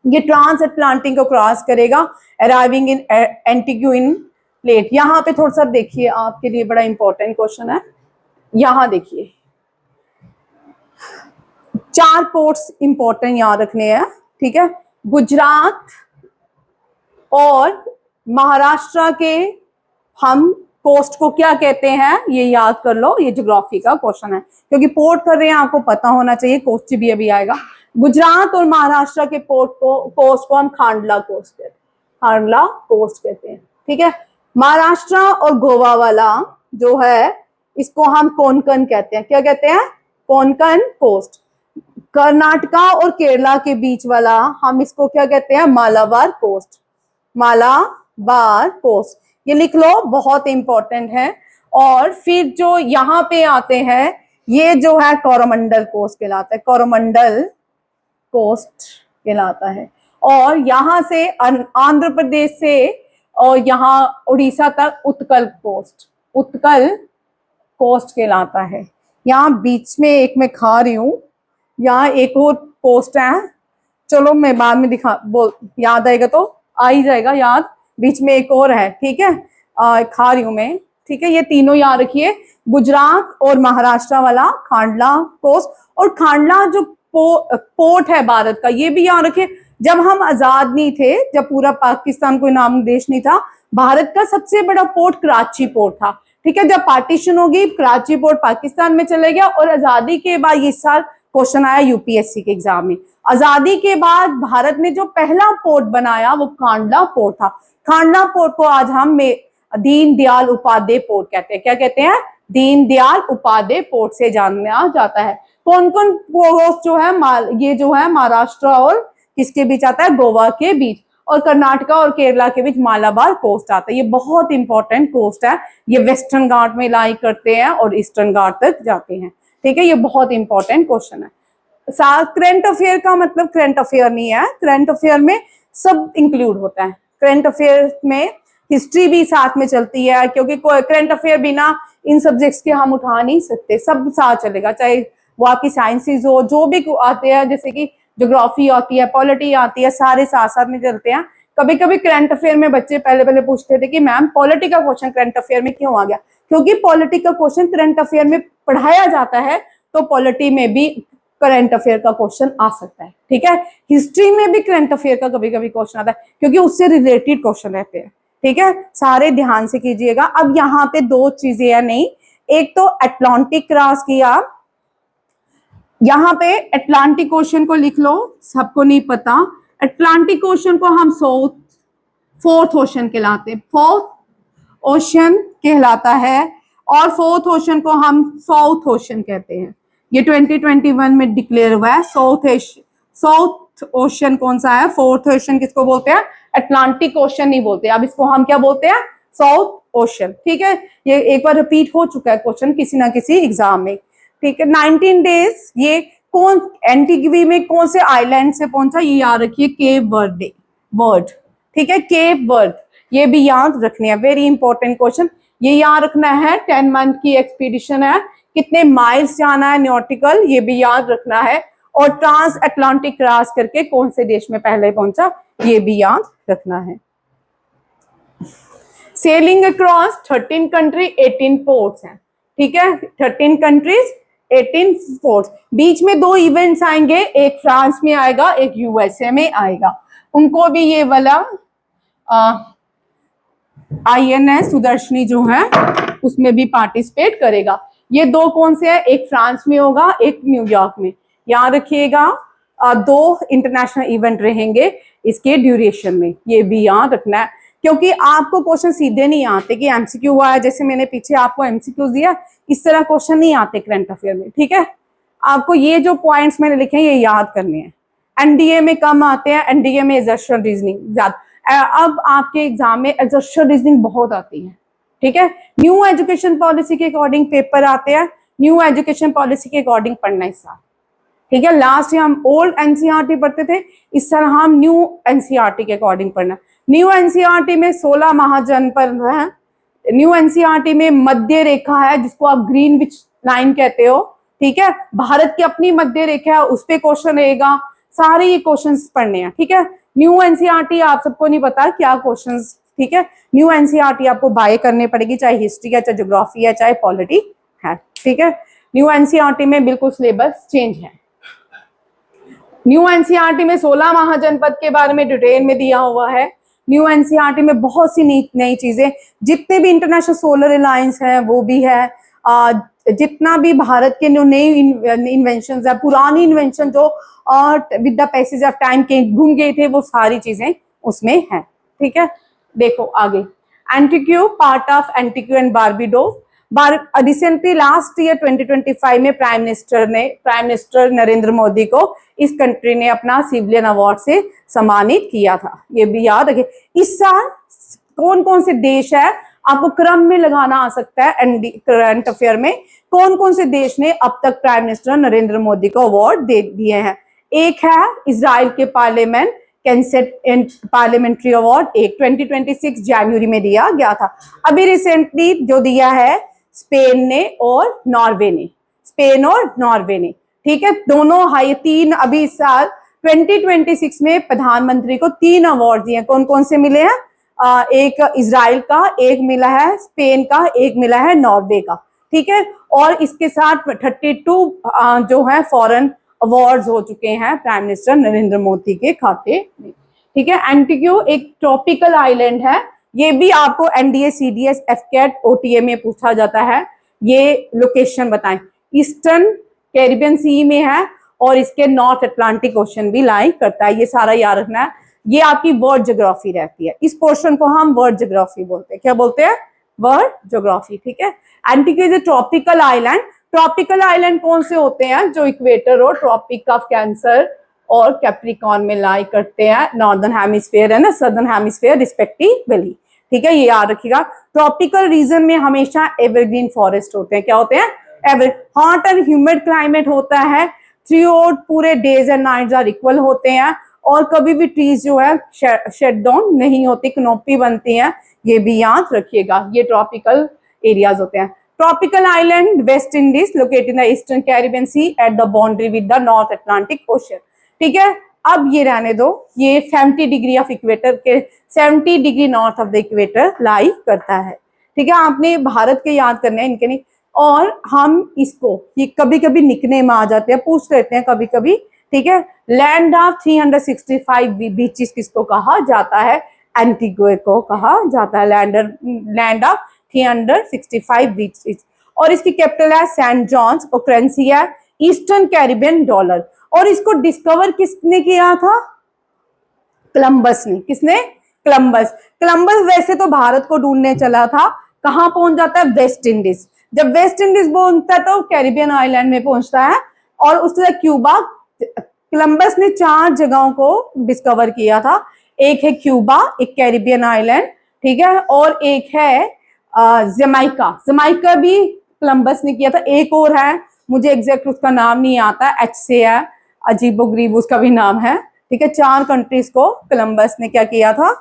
ये ट्रांस अटलांटिक को क्रॉस करेगा, अराइविंग इन एंटीगुआ इन प्लेट। यहाँ पे थोड़ा सा देखिए, आपके लिए बड़ा इंपॉर्टेंट क्वेश्चन है, यहाँ देखिए 4 पोर्ट्स इंपॉर्टेंट याद रखने हैं, ठीक है। गुजरात और महाराष्ट्र के हम कोस्ट को क्या कहते हैं, ये याद कर लो, ये ज्योग्राफी का क्वेश्चन है, क्योंकि पोर्ट कर रहे हैं आपको पता होना चाहिए, कोस्ट भी अभी आएगा। गुजरात और महाराष्ट्र के पोर्ट को, कोस्ट को हम खांडला कोस्ट कहते हैं, खांडला कोस्ट कहते हैं, ठीक है। महाराष्ट्र और गोवा वाला जो है इसको हम कोंकण कहते हैं, क्या कहते हैं, कोंकण कोस्ट। कर्नाटका और केरला के बीच वाला हम इसको क्या कहते हैं, मालाबार कोस्ट, मालाबार कोस्ट, ये लिख लो, बहुत इंपॉर्टेंट है। और फिर जो यहाँ पे आते हैं ये जो है कोरोमंडल कोस्ट कहलाता है, कोरोमंडल कोस्ट कहलाता है। और यहाँ से आंध्र प्रदेश से और यहाँ उड़ीसा तक उत्कल कोस्ट, उत्कल कोस्ट कहलाता है। यहाँ बीच में एक मैं खा रही हूँ, यहाँ एक और पोस्ट है, चलो मैं बाद में याद आएगा तो आ ही जाएगा याद। बीच में एक और है, ठीक है, खा रही हूं मैं, ठीक है। ये तीनों याद रखिए, गुजरात और महाराष्ट्र वाला खांडला पोस्ट, और खांडला जो पोर्ट है भारत का, ये भी याद रखिए। जब हम आजाद नहीं थे, जब पूरा पाकिस्तान कोई नाम देश नहीं था, भारत का सबसे बड़ा पोर्ट कराची पोर्ट था, ठीक है। जब पार्टीशन होगी, कराची पोर्ट पाकिस्तान में चले गया, और आजादी के बाद इस साल क्वेश्चन आया यूपीएससी के एग्जाम में, आजादी के बाद भारत ने जो पहला पोर्ट बनाया वो खांडला पोर्ट था। खांडला पोर्ट को आज हम दीन दयाल उपाध्याय पोर्ट कहते हैं। क्या कहते हैं? दीन दयाल उपाध्याय पोर्ट से जाना जाता है। कौन कौन पोर्ट जो है, ये जो है महाराष्ट्र और किसके बीच आता है? गोवा के बीच, और कर्नाटका और केरला के बीच मालाबार कोस्ट आता है। ये बहुत इंपॉर्टेंट कोस्ट है, ये वेस्टर्न घाट में लाई करते हैं और ईस्टर्न घाट तक जाते हैं, ठीक है। ये बहुत इंपॉर्टेंट क्वेश्चन है। करंट अफेयर का मतलब करंट अफेयर नहीं है, करंट अफेयर में सब इंक्लूड होता है। करंट अफेयर में हिस्ट्री भी साथ में चलती है, क्योंकि करंट अफेयर बिना इन सब्जेक्ट्स के हम उठा नहीं सकते, सब साथ चलेगा, चाहे वो आपकी साइंसेज हो, जो भी आते हैं, जैसे कि ज्योग्राफी आती है, पॉलिटी आती है, सारे साथ साथ में चलते हैं। कभी कभी करंट अफेयर में बच्चे पहले पहले पूछते थे कि मैम पॉलिटी का क्वेश्चन करंट अफेयर में क्यों आ गया? क्योंकि पॉलिटी का क्वेश्चन करंट अफेयर में पढ़ाया जाता है, तो पॉलिटी में भी करंट अफेयर का क्वेश्चन आ सकता है, ठीक है। हिस्ट्री में भी करंट अफेयर का कभी कभी क्वेश्चन आता है, क्योंकि उससे रिलेटेड क्वेश्चन रहते हैं, ठीक है। सारे ध्यान से कीजिएगा। अब यहाँ पे दो चीजें है नहीं, एक तो अटलांटिक क्रॉस किया, यहाँ पे अटलांटिक ओशन को लिख लो, सबको नहीं पता, अटलांटिक ओशन को हम फोर्थ ओशन कहलाते हैं, फोर्थ ओशन कहलाता है, और फोर्थ ओशन को हम साउथ ओशन कहते हैं। ये 2021 में डिक्लेयर हुआ है। साउथ ओशन कौन सा है? फोर्थ ओशन किसको बोलते हैं? अटलांटिक ओशन नहीं बोलते, अब इसको हम क्या बोलते हैं? साउथ ओशन, ठीक है। ये एक बार रिपीट हो चुका है क्वेश्चन किसी ना किसी एग्जाम में, ठीक है। 19 डेज, ये कौन एंटीग्वी में कौन से आइलैंड से पहुंचा? ये याद रखिए, केप वर्ड, ठीक है, केप वर्ड, ये भी याद रखने हैं, वेरी इंपॉर्टेंट क्वेश्चन। ये याद रखना है, 10 मंथ की एक्सपीडिशन है, कितने माइल्स जाना है नॉटिकल, ये भी याद रखना है, और ट्रांस अटलांटिक क्रॉस करके कौन से देश में पहले पहुंचा, ये भी याद रखना है। सेलिंग अक्रॉस 13 कंट्री 18 पोर्ट्स हैं, ठीक है, 13 कंट्रीज 18 पोर्ट्स। बीच में दो इवेंट्स आएंगे, एक फ्रांस में आएगा, एक यूएसए में आएगा, उनको भी ये वाला INS सुदर्शनी जो है उसमें भी पार्टिसिपेट करेगा। ये दो कौन से हैं? एक फ्रांस में होगा, एक न्यूयॉर्क में। याद रखिएगा, दो इंटरनेशनल इवेंट रहेंगे इसके ड्यूरेशन में, ये भी याद रखना है, क्योंकि आपको क्वेश्चन सीधे नहीं आते कि एमसीक्यू हुआ है, जैसे मैंने पीछे आपको एमसीक्यू दिया, इस तरह क्वेश्चन नहीं आते करंट अफेयर में, ठीक है। आपको ये जो पॉइंट्स मैंने लिखे हैं ये याद करने हैं। एनडीए में कम आते हैं, एनडीए में एजर्शन रीजनिंग ज्यादा। अब आपके एग्जाम में एजर्शन रीजनिंग बहुत आती है, ठीक है। न्यू एजुकेशन पॉलिसी के अकॉर्डिंग पेपर आते हैं, न्यू एजुकेशन पॉलिसी के अकॉर्डिंग पढ़ना इस साल, ठीक है। लास्ट ईयर हम ओल्ड एनसीईआरटी पढ़ते थे, इस साल हम न्यू एनसीईआरटी के अकॉर्डिंग पढ़ना। न्यू एनसीईआरटी में 16 महाजनपद है, न्यू एनसीईआरटी में मध्य रेखा है जिसको आप ग्रीनविच लाइन कहते हो, ठीक है। भारत की अपनी मध्य रेखा है, उस पर क्वेश्चन रहेगा, सारे ये क्वेश्चंस पढ़ने हैं, ठीक है। न्यू एनसीईआरटी आप सबको नहीं पता क्या क्वेश्चंस, ठीक है। न्यू एनसीईआरटी आपको बाय करनी पड़ेगी, चाहे हिस्ट्री है, चाहे ज्योग्राफी है, चाहे पॉलिटी है, ठीक है। न्यू एनसीईआरटी में बिल्कुल सिलेबस चेंज है। न्यू एनसीईआरटी में 16 महाजनपद के बारे में डिटेल में दिया हुआ है। न्यू एनसीईआरटी में बहुत सी नई चीजें, जितने भी इंटरनेशनल सोलर अलायंस है वो भी है, जितना भी भारत के नई इन्वेंशन है, पुरानी इन्वेंशन जो with the passage of time के घूम गए थे, वो सारी चीजें उसमें है, ठीक है। देखो आगे, Antigua part of Antigua and Barbados. Recently last year 2025 में प्राइम मिनिस्टर नरेंद्र मोदी को इस कंट्री ने अपना सिविलियन अवार्ड से सम्मानित किया था, ये भी याद रखिए। इस साल कौन कौन से देश है, आपको क्रम में लगाना आ सकता है करंट अफेयर में, कौन कौन से देश ने अब तक प्राइम मिनिस्टर नरेंद्र मोदी को अवार्ड दे दिए हैं। एक है इजराइल के पार्लियामेंट पार्लियामेंट्री अवार्ड, एक 2026 जनवरी में दिया गया था। अभी रिसेंटली जो दिया है स्पेन ने और नॉर्वे ने, स्पेन और नॉर्वे ने, ठीक है, दोनों हाई, तीन अभी इस साल 2026 में प्रधानमंत्री को 3 अवार्ड दिए। कौन कौन से मिले हैं? एक इजराइल का, एक मिला है स्पेन का, एक मिला है नॉर्वे का। ठीक है, और इसके साथ 32 जो है फॉरेन अवार्ड्स हो चुके हैं प्राइम मिनिस्टर नरेंद्र मोदी के खाते में। ठीक है, एंटीग्यू एक ट्रॉपिकल आइलैंड है, ये भी आपको एनडीए सीडीएस एफकेट ओटीए में पूछा जाता है। ये लोकेशन बताएं, ईस्टर्न कैरिबियन सी में है और इसके नॉर्थ अटलांटिक ओशन भी लाई करता है। ये सारा याद रखना है, ये आपकी वर्ल्ड ज्योग्राफी रहती है। इस पोर्शन को हम वर्ल्ड ज्योग्राफी बोलते हैं। क्या बोलते हैं? World geography. ठीक है, Antigua is a tropical island. Tropical island कौन से होते हैं? जो इक्वेटर और ट्रॉपिक ऑफ कैंसर और कैप्रिकॉर्न में लाई करते हैं, नॉर्दर्न हेमिस्फीयर है ना, सदर्न हेमिस्फीयर रिस्पेक्टिवली। ठीक है, ये याद रखिएगा। ट्रॉपिकल रीजन में हमेशा एवरग्रीन फॉरेस्ट होते हैं। क्या होते हैं? Ever hot and humid climate होता है, थ्रू आउट पूरे days and nights are equal होते हैं, और कभी भी ट्रीज जो है शट डाउन नहीं होती, कनोपी बनती हैं। ये भी याद रखिएगा, ये ट्रॉपिकल एरियाज होते हैं। Tropical island West Indies located in the eastern Caribbean sea at the boundary with the North Atlantic ocean. ठीक है, अब ये रहने दो, ये 70 डिग्री ऑफ इक्वेटर के 70 degree north of the equator lie करता है। ठीक है, आपने भारत के याद करने हैं, इनके नहीं। और हम इसको, ये कभी कभी निकनेम आ जाते हैं, पूछ लेते हैं कभी कभी। ठीक है, लैंड ऑफ 365 बीचेस किसको कहा जाता है? एंटीगुए को कहा जाता है लैंड ऑफ 365 बीचेस। और इसकी कैपिटल है सेंट जॉन्स, और करेंसी है ईस्टर्न कैरिबियन डॉलर। और इसको डिस्कवर किसने किया था? कोलंबस ने। किसने? कोलंबस। कोलंबस वैसे तो भारत को ढूंढने चला था, कहां पहुंच जाता है? West Indies. जब वेस्ट इंडीज पहुंचता है तो कैरिबियन आइलैंड में पहुंचता है, और उससे क्यूबा। कोलंबस ने 4 जगहों को डिस्कवर किया था। एक है क्यूबा, एक कैरिबियन आइलैंड, ठीक है, और एक है जमाइका। जमाइका भी कोलंबस ने किया था। एक और है, मुझे एग्जैक्ट उसका नाम नहीं आता, एच से है, अजीबोगरीब उसका भी नाम है। ठीक है, 4 कंट्रीज को कोलंबस ने क्या किया था?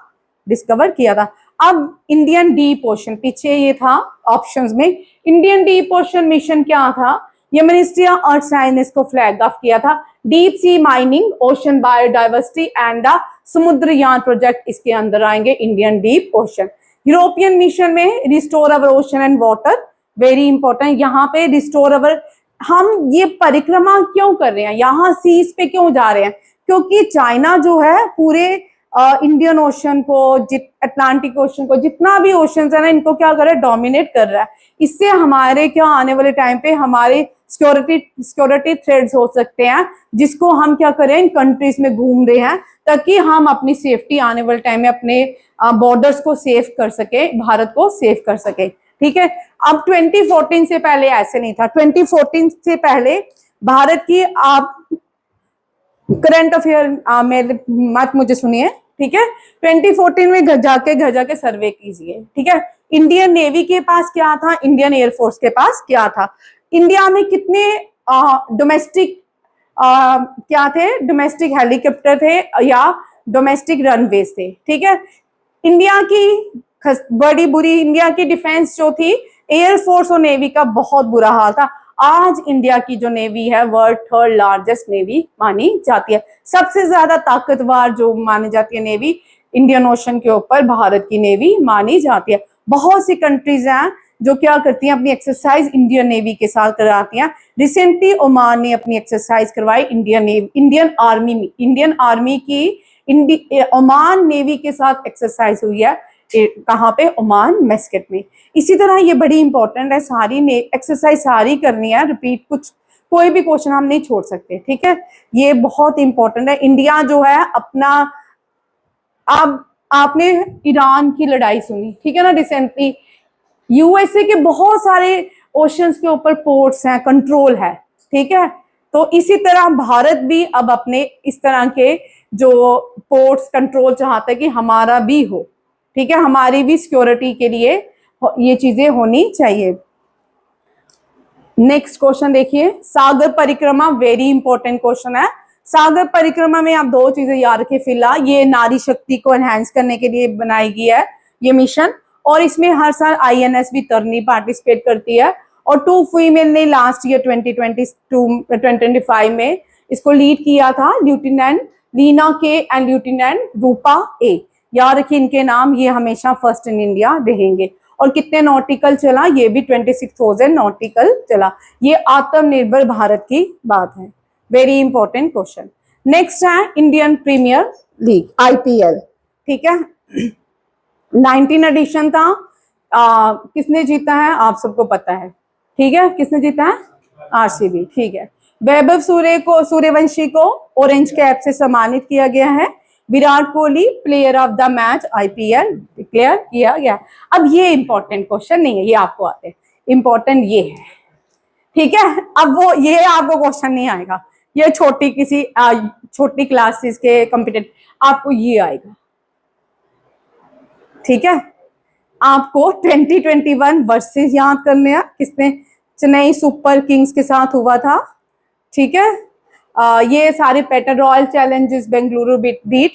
डिस्कवर किया था। अब इंडियन डीप ओशन, पीछे ये था ऑप्शंस में, इंडियन डीप ओशन मिशन क्या था? ये मिनिस्ट्री ऑफ अर्थ साइंस को फ्लैग ऑफ किया था। Deep sea mining, ocean biodiversity and the Samudrayaan project इसके अंदर आएंगे, Indian deep ocean. European mission में restore our ocean and water, very important. यहाँ पे रिस्टोर अवर, हम ये परिक्रमा क्यों कर रहे हैं, यहाँ सीज पे क्यों जा रहे हैं? क्योंकि चाइना जो है पूरे इंडियन ओशन को, अटलांटिक ओशन को, जितना भी ओशन है ना, इनको क्या कर रहा है? डोमिनेट कर रहा है। इससे हमारे क्या आने वाले टाइम पे हमारे सिक्योरिटी थ्रेट्स हो सकते हैं, जिसको हम क्या करें, इन कंट्रीज में घूम रहे हैं, ताकि हम अपनी सेफ्टी आने वाले टाइम में अपने बॉर्डर्स को सेफ कर सके, भारत को सेफ कर सके। ठीक है, अब 2014 से पहले ऐसे नहीं था। 2014 से पहले भारत की, आप करंट अफेयर मेरे मत मुझे सुनिए, ठीक है। 2014 में घर जाके सर्वे कीजिए, ठीक है। इंडियन नेवी के पास क्या था, इंडियन एयरफोर्स के पास क्या था, इंडिया में कितने डोमेस्टिक क्या थे, डोमेस्टिक हेलीकॉप्टर थे या डोमेस्टिक रनवेज थे, ठीक है। इंडिया की बड़ी बुरी, इंडिया की डिफेंस जो थी, एयरफोर्स और नेवी का बहुत बुरा हाल था। आज इंडिया की जो नेवी है वर्ल्ड 3rd लार्जेस्ट नेवी मानी जाती है। सबसे ज्यादा ताकतवर जो मानी जाती है नेवी इंडियन ओशन के ऊपर भारत की नेवी मानी जाती है। बहुत सी कंट्रीज हैं जो क्या करती हैं, अपनी एक्सरसाइज इंडियन नेवी के साथ कराती हैं। रिसेंटली ओमान ने अपनी एक्सरसाइज करवाई इंडियन आर्मी की ओमान नेवी के साथ एक्सरसाइज हुई है। कहाँ पे? ओमान मस्कट में। इसी तरह ये बड़ी इंपॉर्टेंट है, सारी एक्सरसाइज सारी करनी है, रिपीट, कुछ कोई भी क्वेश्चन हम नहीं छोड़ सकते, ठीक है। ये बहुत इंपॉर्टेंट है। इंडिया जो है अपना, अब आपने ईरान की लड़ाई सुनी, ठीक है ना, रिसेंटली यूएसए के बहुत सारे ओशंस के ऊपर पोर्ट्स हैं, कंट्रोल है, ठीक है। तो इसी तरह भारत भी अब अपने इस तरह के जो पोर्ट्स कंट्रोल चाहता है कि हमारा भी हो, ठीक है, हमारी भी सिक्योरिटी के लिए ये चीजें होनी चाहिए। नेक्स्ट क्वेश्चन देखिए, सागर परिक्रमा, वेरी इंपॉर्टेंट क्वेश्चन है। सागर परिक्रमा में आप 2 चीजें याद रखें फिलहाल, ये नारी शक्ति को एनहांस करने के लिए बनाई गई है ये मिशन, और इसमें हर साल आईएनएस भी तरनी पार्टिसिपेट करती है, और 2 फीमेल ने लास्ट ईयर 2025 में इसको लीड किया था, लेफ्टिनेंट लीना के एंड लेफ्टिनेंट रूपा ए। याद रखिए इनके नाम, ये हमेशा फर्स्ट इन इंडिया रहेंगे। और कितने नॉटिकल चला, ये भी 26,000 नॉटिकल चला। ये आत्मनिर्भर भारत की बात है। Very important question. नेक्स्ट है इंडियन प्रीमियर लीग, IPL। ठीक है, 19 एडिशन था। किसने जीता है आप सबको पता है, ठीक है, किसने जीता है? RCB। ठीक है, वैभव सूर्यवंशी को ऑरेंज कैप से सम्मानित किया गया है। Virat Kohli player of the match IPL declare किया गया। अब ये इंपॉर्टेंट क्वेश्चन नहीं है, ये आपको आते हैं, इंपॉर्टेंट ये है, ठीक है। अब वो ये आपको क्वेश्चन नहीं आएगा, ये छोटी क्लासेस के कॉम्पिटेंट, आपको ये आएगा, ठीक है। आपको 2021 वर्सेस याद करने हैं, किसने चेन्नई सुपर किंग्स के साथ हुआ था, ठीक है। ये सारे pattern, Royal Challengers Bengaluru beat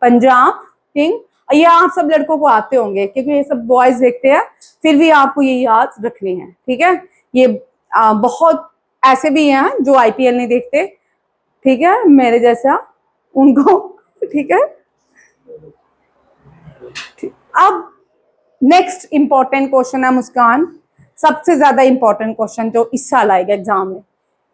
Punjab king, ये आप सब लड़कों को आते होंगे क्योंकि ये सब बॉयज देखते हैं, फिर भी आपको ये याद रखनी है, ठीक है। ये बहुत ऐसे भी हैं जो IPL नहीं देखते, ठीक है, मेरे जैसा, उनको, ठीक है। अब नेक्स्ट इंपॉर्टेंट क्वेश्चन है मुस्कान, सबसे ज्यादा इंपॉर्टेंट क्वेश्चन जो इस साल आएगा एग्जाम में।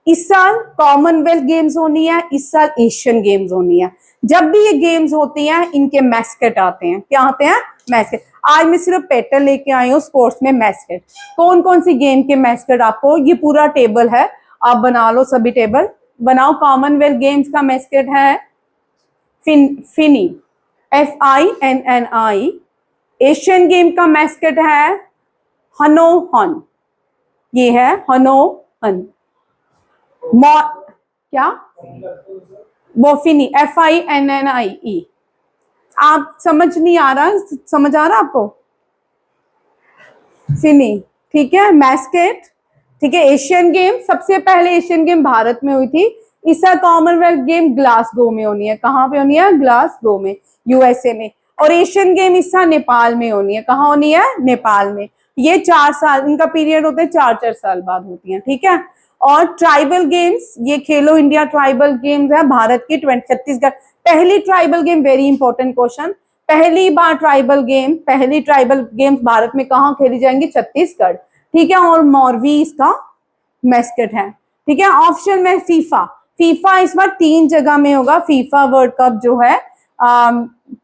इस साल कॉमनवेल्थ गेम्स होनी है, इस साल एशियन गेम्स होनी है। जब भी ये गेम्स होती हैं इनके मैस्केट आते हैं, क्या आते हैं? मैस्केट। आज मैं सिर्फ पैटर्न लेके आई हूँ स्पोर्ट्स में मैस्केट, कौन कौन सी गेम के मैस्केट, आपको ये पूरा टेबल है, आप बना लो, सभी टेबल बनाओ। कॉमनवेल्थ गेम्स का मैस्केट है फिनी, FINNI। एशियन गेम का मैस्केट है हनोहन, ये है हनोहन। क्या वो फिनी, FINNIE। आप समझ नहीं आ रहा, समझ आ रहा आपको? फिनी, ठीक है, मैस्केट, ठीक है। एशियन गेम, सबसे पहले एशियन गेम भारत में हुई थी, इस साल कॉमनवेल्थ गेम ग्लासगो में होनी है। कहाँ पे होनी है? ग्लासगो में, USA में। और एशियन गेम इस साल नेपाल में होनी है। कहाँ होनी है? नेपाल में। ये 4 साल इनका पीरियड होता है, 4 साल बाद होती है, ठीक है। और ट्राइबल गेम्स, ये खेलो इंडिया ट्राइबल गेम्स है भारत की, छत्तीसगढ़ पहली tribal game. Very important question, पहली ट्राइबल गेम्स भारत में कहाँ खेली जाएंगी? छत्तीसगढ़, ठीक है। और मोरवी इसका मैस्केट है, ठीक है। ऑप्शन में फीफा इस बार 3 जगह में होगा। फीफा वर्ल्ड कप जो है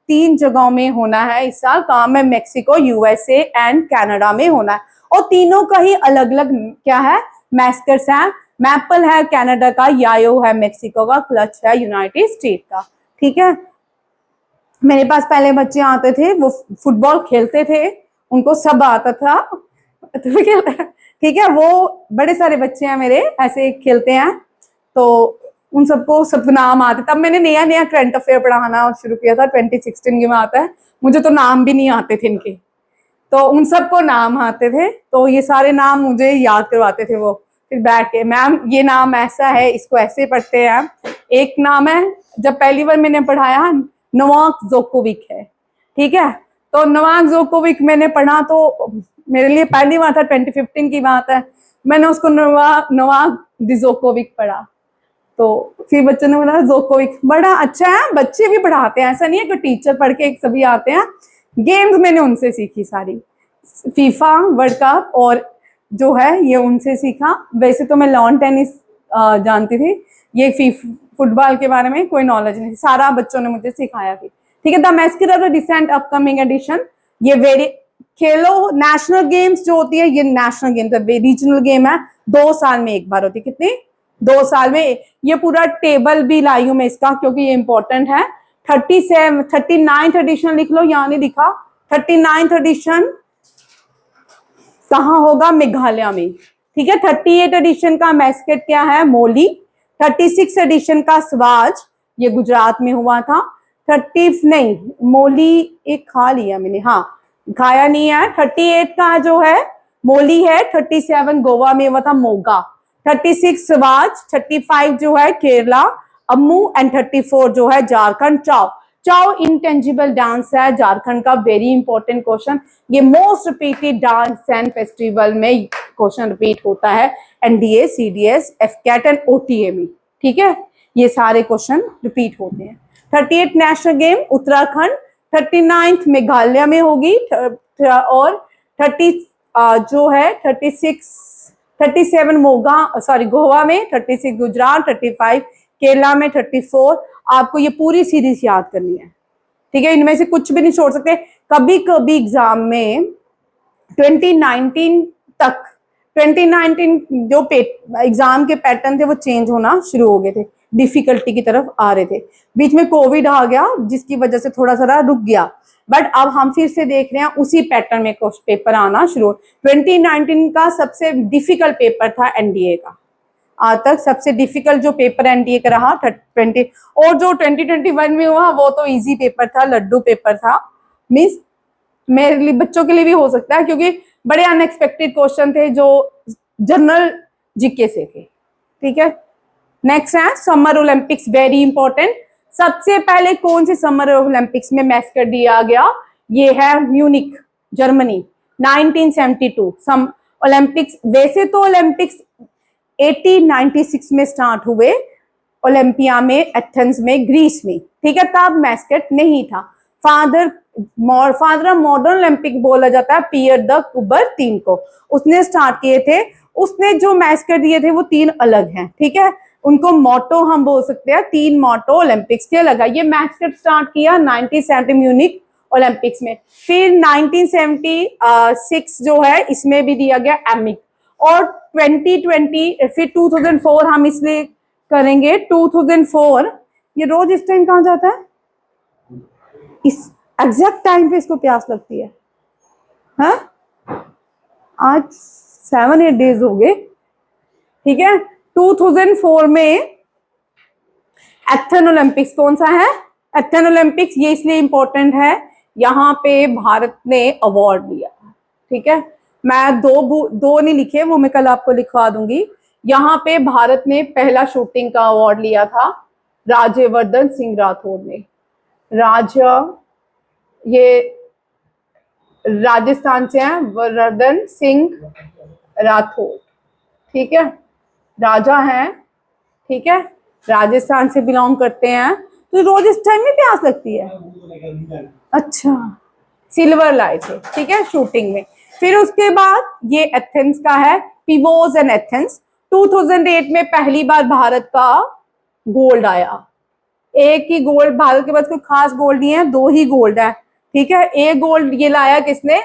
3 जगहों में होना है इस साल। कहाँ में? मैक्सिको, USA एंड कनाडा में होना है। और तीनों का ही अलग अलग क्या है? मैस्केट्स है। मैपल है कनाडा का, यायो है मैक्सिको का, क्लच है यूनाइटेड स्टेट का, ठीक है। मेरे पास पहले बच्चे आते थे, वो फुटबॉल खेलते थे, उनको सब आता था, ठीक है। वो बड़े सारे बच्चे हैं मेरे ऐसे खेलते हैं, तो उन सबको सब नाम आते। तब मैंने नया नया करंट अफेयर पढ़ाना शुरू किया था, 2016 में आता है, मुझे तो नाम भी नहीं आते थे इनके, तो उन सबको नाम आते थे, तो ये सारे नाम मुझे याद करवाते थे वो। फिर बैठ के, मैम ये नाम ऐसा है, इसको ऐसे पढ़ते हैं। एक नाम है, जब पहली बार मैंने पढ़ाया, नोवाक जोकोविक है, ठीक है। तो नोवाक जोकोविक मैंने पढ़ा, तो मेरे लिए पहली बार था, 2015 की बात है, मैंने उसको नोवाक डिजोकोविक पढ़ा। तो फिर बच्चों ने बोला जोकोविक बड़ा अच्छा है, बच्चे भी पढ़ाते हैं, ऐसा नहीं है कि टीचर पढ़ के सभी आते हैं। गेम्स मैंने उनसे सीखी सारी, फीफा वर्ल्ड कप और जो है ये उनसे सीखा। वैसे तो मैं लॉन टेनिस जानती थी, ये फुटबॉल के बारे में कोई नॉलेज नहीं थी, सारा बच्चों ने मुझे सिखाया थी, ठीक है। The mascot of the recent upcoming edition, ये वेरी खेलो नेशनल गेम्स जो होती है, ये नेशनल गेम्स है, रीजनल गेम है, 2 साल में एक बार होती है। कितनी? 2 साल में। ये पूरा टेबल भी लाई हूं मैं इसका, क्योंकि ये इंपॉर्टेंट है। 39th एडिशन लिख लो, यहाँ नहीं लिखा। 39th एडिशन कहाँ होगा? मेघालय में, ठीक है। 38 एडिशन का मैस्केट क्या है? मोली। 36 एडिशन का स्वराज, ये गुजरात में हुआ था। मोली एक खा लिया मैंने, हाँ खाया नहीं है। 38 का जो है मोली है, 37 गोवा में हुआ था, मोगा। 36 स्वराज, 35 जो है केरला अम्मू, एंड 34 जो है झारखंड चाओ। चाओ इंटेंजिबल डांस है झारखंड का, वेरी इंपॉर्टेंट क्वेश्चन। ये most repeated dance and festival में क्वेश्चन रिपीट होता है एनडीए, सीडीएस, एफकेट एंड ओटीए में, ठीक है, ये सारे क्वेश्चन रिपीट होते हैं। 38 नेशनल गेम उत्तराखंड, 39 मेघालय में होगी, और 30 जो है 37 गोवा में, 36 गुजरात, 35 केरला में, 34 आपको ये पूरी सीरीज याद करनी है, ठीक है, इनमें से कुछ भी नहीं छोड़ सकते। कभी कभी एग्जाम में 2019 तक 2019 जो एग्जाम के पैटर्न थे वो चेंज होना शुरू हो गए थे, डिफिकल्टी की तरफ आ रहे थे, बीच में कोविड आ गया जिसकी वजह से थोड़ा सा रुक गया, बट अब हम फिर से देख रहे हैं उसी पैटर्न में पेपर आना शुरू। 2019 का सबसे डिफिकल्ट पेपर था एनडीए का, आज तक सबसे डिफिकल्ट जो पेपर एनडीए का रहा 20, और जो 2021 में हुआ वो तो इजी पेपर था, लड्डू पेपर था, मीन्स मेरे लिए, बच्चों के लिए भी हो सकता है, क्योंकि बड़े अनएक्सपेक्टेड क्वेश्चन थे जो जनरल जीके से थे, ठीक है। नेक्स्ट है समर ओलंपिक्स, वेरी इंपॉर्टेंट। सबसे पहले कौन से समर ओलंपिक्स में मैस्कट दिया गया, ये है म्यूनिक, जर्मनी, 1972 सम ओलंपिक्स। वैसे तो ओलंपिक्स 1896 में स्टार्ट हुए, ओलंपिया में, एथेंस में, ग्रीस में, ठीक है, तब मैस्कट नहीं था। फादर ऑफ मॉडर्न ओलंपिक बोला जाता है पियर द कुबर्तीन को, उसने स्टार्ट किए थे। उसने जो मैस्कट दिए थे वो 3 अलग हैं, ठीक है, उनको मोटो हम बोल सकते हैं, 3 मोटो ओलंपिक्स के अलग है। ये मैस्कट स्टार्ट किया 1970 म्यूनिक ओलंपिक्स में, फिर 1976 जो है इसमें भी दिया गया एमिक, और 2020 फिर 2004 हम इसलिए करेंगे 2004। ये रोज इस टाइम कहाँ जाता है, इस एग्जैक्ट टाइम पे इसको प्यास लगती है, हाँ? आज 7-8 डेज हो गए, ठीक है। 2004 में एथेन ओलंपिक्स, कौन सा है एथेन ओलंपिक्स, ये इसलिए इंपॉर्टेंट है, यहाँ पे भारत ने अवार्ड लिया, ठीक है। मैं दो नहीं लिखे, वो मैं कल आपको लिखवा दूंगी। यहाँ पे भारत ने पहला शूटिंग का अवार्ड लिया था, राज्यवर्धन सिंह राठौड़ ने। ये राजस्थान से हैं, वर्धन सिंह राठौड़, ठीक है, राजा हैं, ठीक है, राजस्थान से बिलोंग करते हैं। तो रोज इस टाइम में प्यास लगती है, अच्छा, सिल्वर लाए थे, ठीक है, शूटिंग में। फिर उसके बाद ये एथेंस का है, पिवोस एंड एथेंस। 2008 में पहली बार भारत का गोल्ड आया, एक ही गोल्ड, भारत के पास कोई खास गोल्ड नहीं है, 2 ही गोल्ड है, ठीक है। एक गोल्ड ये लाया किसने,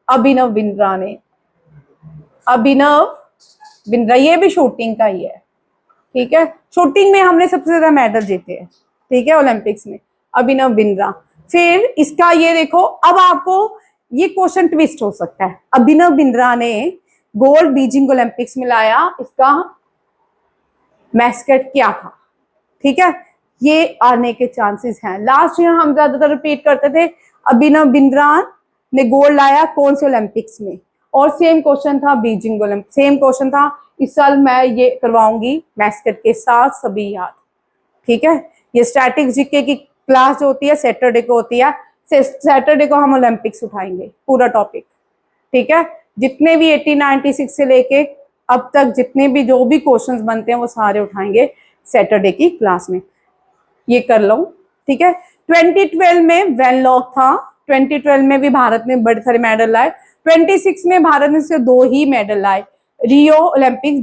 अभिनव बिंद्रा ने, अभिनव बिंद्रा, ये भी शूटिंग का ही है, ठीक है। शूटिंग में हमने सबसे ज्यादा मेडल जीते हैं, ठीक है, ओलंपिक्स में, अभिनव बिंद्रा। फिर इसका ये देखो, अब आपको ये क्वेश्चन ट्विस्ट हो सकता है, अभिनव बिंद्रा ने गोल्ड बीजिंग ओलंपिक्स में लाया, इसका मैस्कट क्या था, ठीक है, ये आने के चांसेस हैं। लास्ट ईयर हम ज्यादातर रिपीट करते थे, अभिनव बिंद्रा ने गोल्ड लाया कौन से ओलंपिक्स में, और सेम क्वेश्चन था बीजिंग ओलंपिक, सेम क्वेश्चन था। इस साल मैं ये करवाऊंगी मैस्कट के साथ, सभी याद, ठीक है। ये स्टैटिक जीके की क्लास जो होती है सैटरडे को होती है, सैटरडे को हम ओलंपिक्स उठाएंगे पूरा टॉपिक, ठीक है। जितने भी 1896 से लेके अब तक जितने भी जो भी क्वेश्चंस बनते हैं वो सारे उठाएंगे सैटरडे की क्लास में, ये कर लो, ठीक है। 2012 में वेनलॉक था, 2012 में भी भारत ने बड़े सारे मेडल लाए। 26 में भारत ने सिर्फ 2 ही मेडल लाए, रियो ओलंपिक्स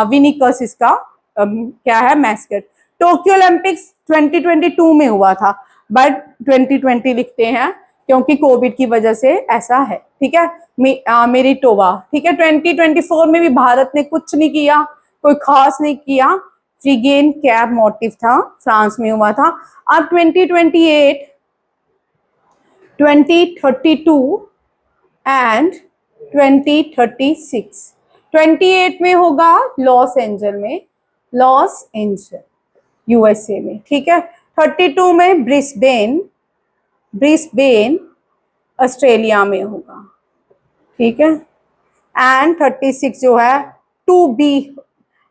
विनिकस इसका क्या है मैस्कट। टोक्यो ओलंपिक्स 2022 में हुआ था, बट 2020 लिखते हैं क्योंकि कोविड की वजह से ऐसा है, ठीक है। मेरी टोवा, ठीक है। 2024 में भी भारत ने कुछ नहीं किया, कोई खास नहीं किया, फ्रीगेन कैप मोटिव था, फ्रांस में हुआ था। अब 2028, 2032 एंड 2036, 28 में होगा लॉस एंजल में, लॉस एंजल यूएसए में, ठीक है। 32 में ब्रिस्बेन ऑस्ट्रेलिया में होगा, ठीक है। एंड 36 जो है टू बी,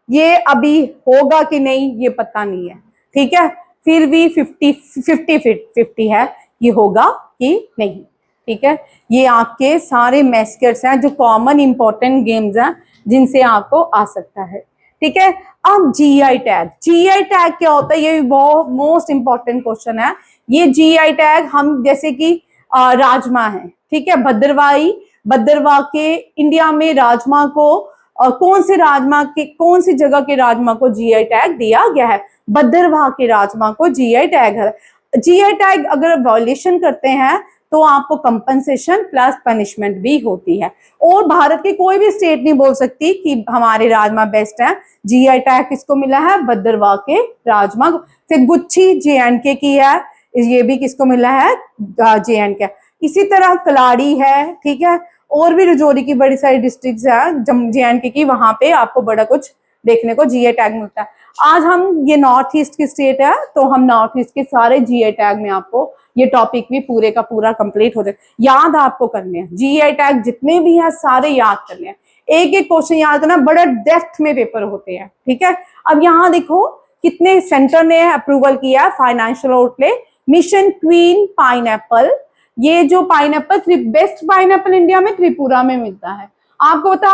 ये अभी होगा कि नहीं ये पता नहीं है, ठीक है। फिर भी 50-50 है, ये होगा कि नहीं। ठीक है, ये आपके सारे मैस्केट्स हैं जो कॉमन इंपॉर्टेंट गेम्स हैं जिनसे आपको आ सकता है। ठीक है, अब जीआई टैग, जीआई टैग क्या होता है, ये भी बहुत मोस्ट इंपॉर्टेंट क्वेश्चन है। ये जीआई टैग हम जैसे कि राजमा है, ठीक है, भद्रवाही भद्रवाह के इंडिया में राजमा को कौन से राजमा के कौन सी जगह के राजमा को जीआई टैग दिया गया है, भद्रवाह के राजमा को जीआई टैग है। जीआई टैग अगर वायलेशन करते हैं तो आपको कंपनसेशन प्लस पनिशमेंट भी होती है। और भारत की कोई भी स्टेट नहीं बोल सकती कि हमारे राजमा बेस्ट है। जीआई टैग किसको मिला है, भद्रवाह के राजमा। फिर गुच्छी जेएंडके की है, ये भी किसको मिला है, जेएंडके। इसी तरह कलाड़ी है, ठीक है, और भी राजौरी की बड़ी सारी डिस्ट्रिक्ट्स हैं जेएंडके की, वहां पे आपको बड़ा कुछ देखने को जीआई टैग मिलता है। आज हम ये नॉर्थ ईस्ट की स्टेट है तो हम नॉर्थ ईस्ट के सारे जीआई टैग में आपको ये टॉपिक भी पूरे का पूरा कंप्लीट हो जाए। याद आपको करने हैं जीआई टैग जितने भी हैं सारे याद करने हैं, एक एक क्वेश्चन याद करना, बड़ा डेप्थ में पेपर होते हैं। ठीक है, अब यहाँ देखो कितने सेंटर ने अप्रूवल किया financial outlay mission queen pineapple. ये जो पाइनएप्पल बेस्ट पाइनएप्पल इंडिया में त्रिपुरा में मिलता है। आपको पता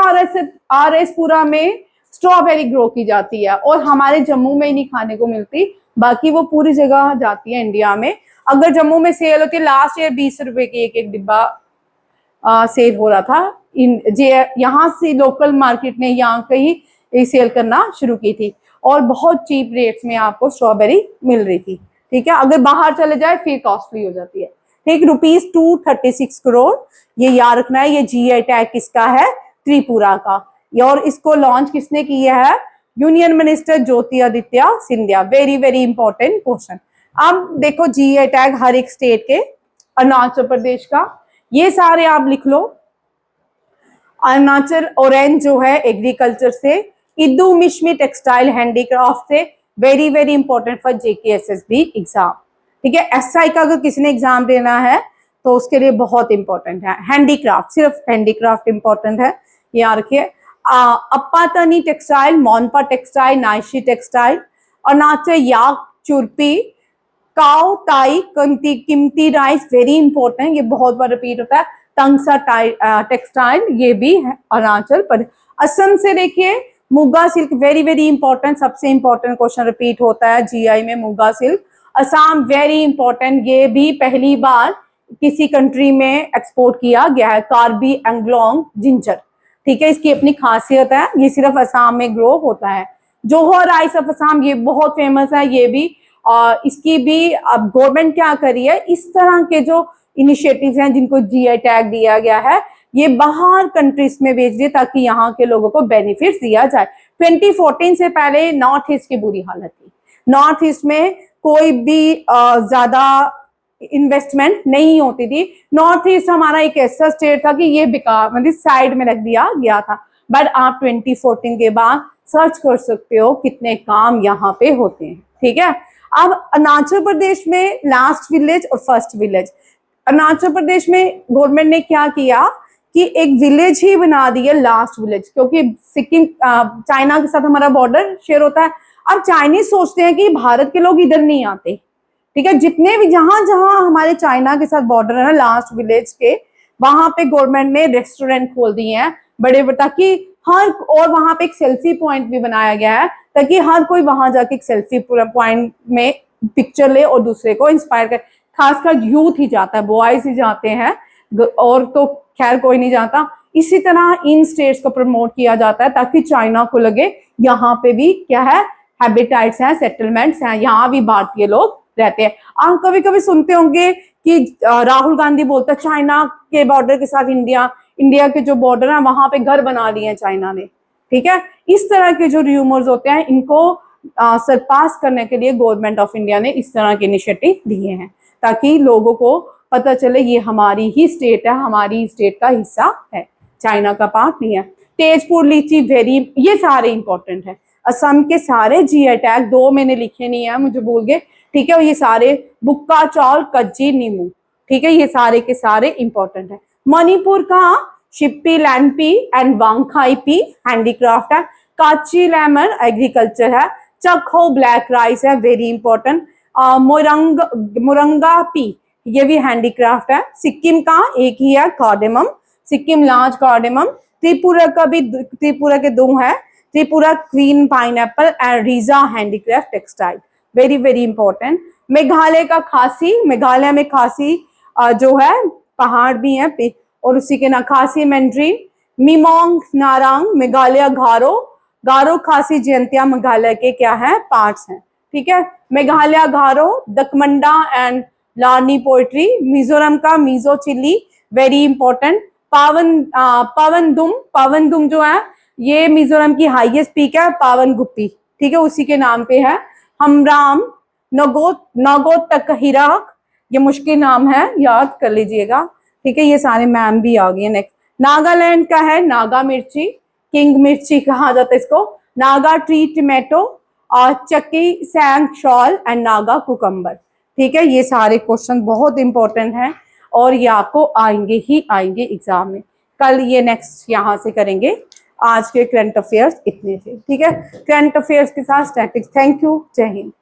आर एस पुरा में स्ट्रॉबेरी ग्रो की जाती है और हमारे जम्मू में ही नहीं खाने को मिलती, बाकी वो पूरी जगह जाती है इंडिया में। अगर जम्मू में सेल होती है, लास्ट ईयर 20 रुपए की एक एक डिब्बा सेल हो रहा था। यहाँ से लोकल मार्केट ने यहाँ कहीं सेल करना शुरू की थी और बहुत चीप रेट्स में आपको स्ट्रॉबेरी मिल रही थी। ठीक है, अगर बाहर चले जाए फिर कॉस्टली हो जाती है। ठीक, ₹236 करोड़, ये याद रखना है। ये जीआई टैग किसका है, त्रिपुरा का, और इसको लॉन्च किसने किया है, union minister Jyotiraditya Scindia. Very very important question. अब देखो जीआई टैग हर एक स्टेट के, अरुणाचल प्रदेश का, ये सारे आप लिख लो। अरुणाचल ऑरेंज जो है एग्रीकल्चर से, इदू मिश्मी टेक्सटाइल हैंडीक्राफ्ट से, very very important for JKSSB exam. ठीक है, एसआई का अगर किसी ने एग्जाम देना है तो उसके लिए बहुत इंपॉर्टेंट है हैंडीक्राफ्ट, सिर्फ हैंडीक्राफ्ट इंपॉर्टेंट है, याद रखिए। Apatani textile, Monpa textile, Nyishi textile, Arunachal yak churpi, Khaw Tai कीमती राइस, वेरी इंपॉर्टेंट, ये बहुत बार रिपीट होता है। तंगसा टेक्सटाइल, ये भी है अरुणाचल पर। असम से देखिए muga silk, very very important, सबसे इंपॉर्टेंट क्वेश्चन रिपीट होता है जीआई में, muga silk. Assam very important, ये भी पहली बार किसी कंट्री में एक्सपोर्ट किया गया है। कार्बी एंग्लोंग जिंजर, ठीक है, इसकी अपनी खासियत है, ये सिर्फ असम में ग्रो होता है। जोहर राइस ऑफ असम, ये बहुत फेमस है, ये भी इसकी भी अब गवर्नमेंट क्या करी है, इस तरह के जो इनिशिएटिव्स हैं जिनको जीआई टैग दिया गया है, ये बाहर कंट्रीज में भेज दिए ताकि यहाँ के लोगों को बेनिफिट दिया जाए। 2014 से पहले नॉर्थ ईस्ट की बुरी हालत थी, नॉर्थ ईस्ट में कोई भी ज्यादा इन्वेस्टमेंट नहीं होती थी। नॉर्थ ईस्ट हमारा एक ऐसा स्टेट था कि ये बेकार मतलब साइड में रख दिया गया था, बट आप 2014 के बाद सर्च कर सकते हो कितने काम यहाँ पे होते हैं। ठीक है, अब अरुणाचल प्रदेश में लास्ट विलेज और फर्स्ट विलेज, अरुणाचल प्रदेश में गवर्नमेंट ने क्या किया कि एक विलेज ही बना दी है लास्ट विलेज, क्योंकि सिक्किम चाइना के साथ हमारा बॉर्डर शेयर होता है। अब चाइनीज सोचते हैं कि भारत के लोग इधर नहीं आते, ठीक है, जितने भी जहां जहां हमारे चाइना के साथ बॉर्डर है ना लास्ट विलेज के, वहां पे गवर्नमेंट ने रेस्टोरेंट खोल दिए हैं बड़े बड़े, ताकि हर, और वहां पे एक सेल्फी पॉइंट भी बनाया गया है ताकि हर कोई वहां जाके एक सेल्फी पॉइंट में पिक्चर ले और दूसरे को इंस्पायर करे। खासकर यूथ ही जाता है, बॉयज ही जाते हैं, और तो खैर कोई नहीं जाता। इसी तरह इन स्टेट्स को प्रमोट किया जाता है ताकि चाइना को लगे यहाँ पे भी क्या है, हैबिटाइट्स हैं, सेटलमेंट्स हैं, यहाँ भी भारतीय लोग रहते हैं। आप कभी कभी सुनते होंगे कि राहुल गांधी बोलता है चाइना के बॉर्डर के साथ इंडिया के जो बॉर्डर है वहां पे घर बना लिए हैं चाइना ने। ठीक है, इस तरह के जो र्यूमर्स होते हैं इनको सरपास करने के लिए गवर्नमेंट ऑफ इंडिया ने इस तरह के इनिशिएटिव दिए हैं ताकि लोगों को पता चले ये हमारी ही स्टेट है, हमारी स्टेट का हिस्सा है, चाइना का पार्ट नहीं है। तेजपुर लीची, वेरी, ये सारे इंपॉर्टेंट है। असम के सारे जीआई टैग, 2 मैंने लिखे नहीं है, मुझे भूल गए। ठीक है, ये सारे बुक्का चौल, कज्जी, नींबू, ठीक है, ये सारे के सारे इंपॉर्टेंट है। मणिपुर का शिप्पी लैंपी एंड वांगखाई पी हैंडीक्राफ्ट है। काची लेमन एग्रीकल्चर है। चखो ब्लैक राइस है, वेरी इंपॉर्टेंट। मोरंगा पी ये भी हैंडीक्राफ्ट है। सिक्किम का एक ही है cardamom, Sikkim large cardamom. Tripura का भी, त्रिपुरा के दो है, Tripura queen pineapple and Risa handicraft textile, very very important. Meghalaya का खासी, मेघालय में खासी जो है पहाड़ भी है, और उसी के ना खासी मैंड्रीन, मिमोंग नारांग मेघालय, गारो, गारो खासी जयंतिया मेघालय के क्या है पार्ट्स हैं, ठीक है। मेघालय गारो, दकमंडा एंड लार्नी पोइट्री, मिजोरम का मिजो चिल्ली, वेरी इंपॉर्टेंट। पावनदुम, पावनदुम जो है ये मिजोरम की हाईएस्ट पीक है, पावन गुप्पी, ठीक है, उसी के नाम पे है। हमराम, नगोतकहिरा, ये मुश्किल नाम है, याद कर लीजिएगा, ठीक है। ये सारे मैम भी आ गए। नेक्स्ट नागालैंड का है नागा मिर्ची, किंग मिर्ची कहा जाता है इसको, नागा ट्री टमेटो, और चक्की सैंग शॉल एंड नागा कुकम्बर, ठीक है। ये सारे क्वेश्चन बहुत इंपॉर्टेंट हैं और ये आपको आएंगे ही आएंगे एग्जाम में। कल ये नेक्स्ट यहाँ से करेंगे। आज के करंट अफेयर्स इतने थे, ठीक है। करंट अफेयर्स के साथ स्टैटिक्स। थैंक यू, जय हिंद।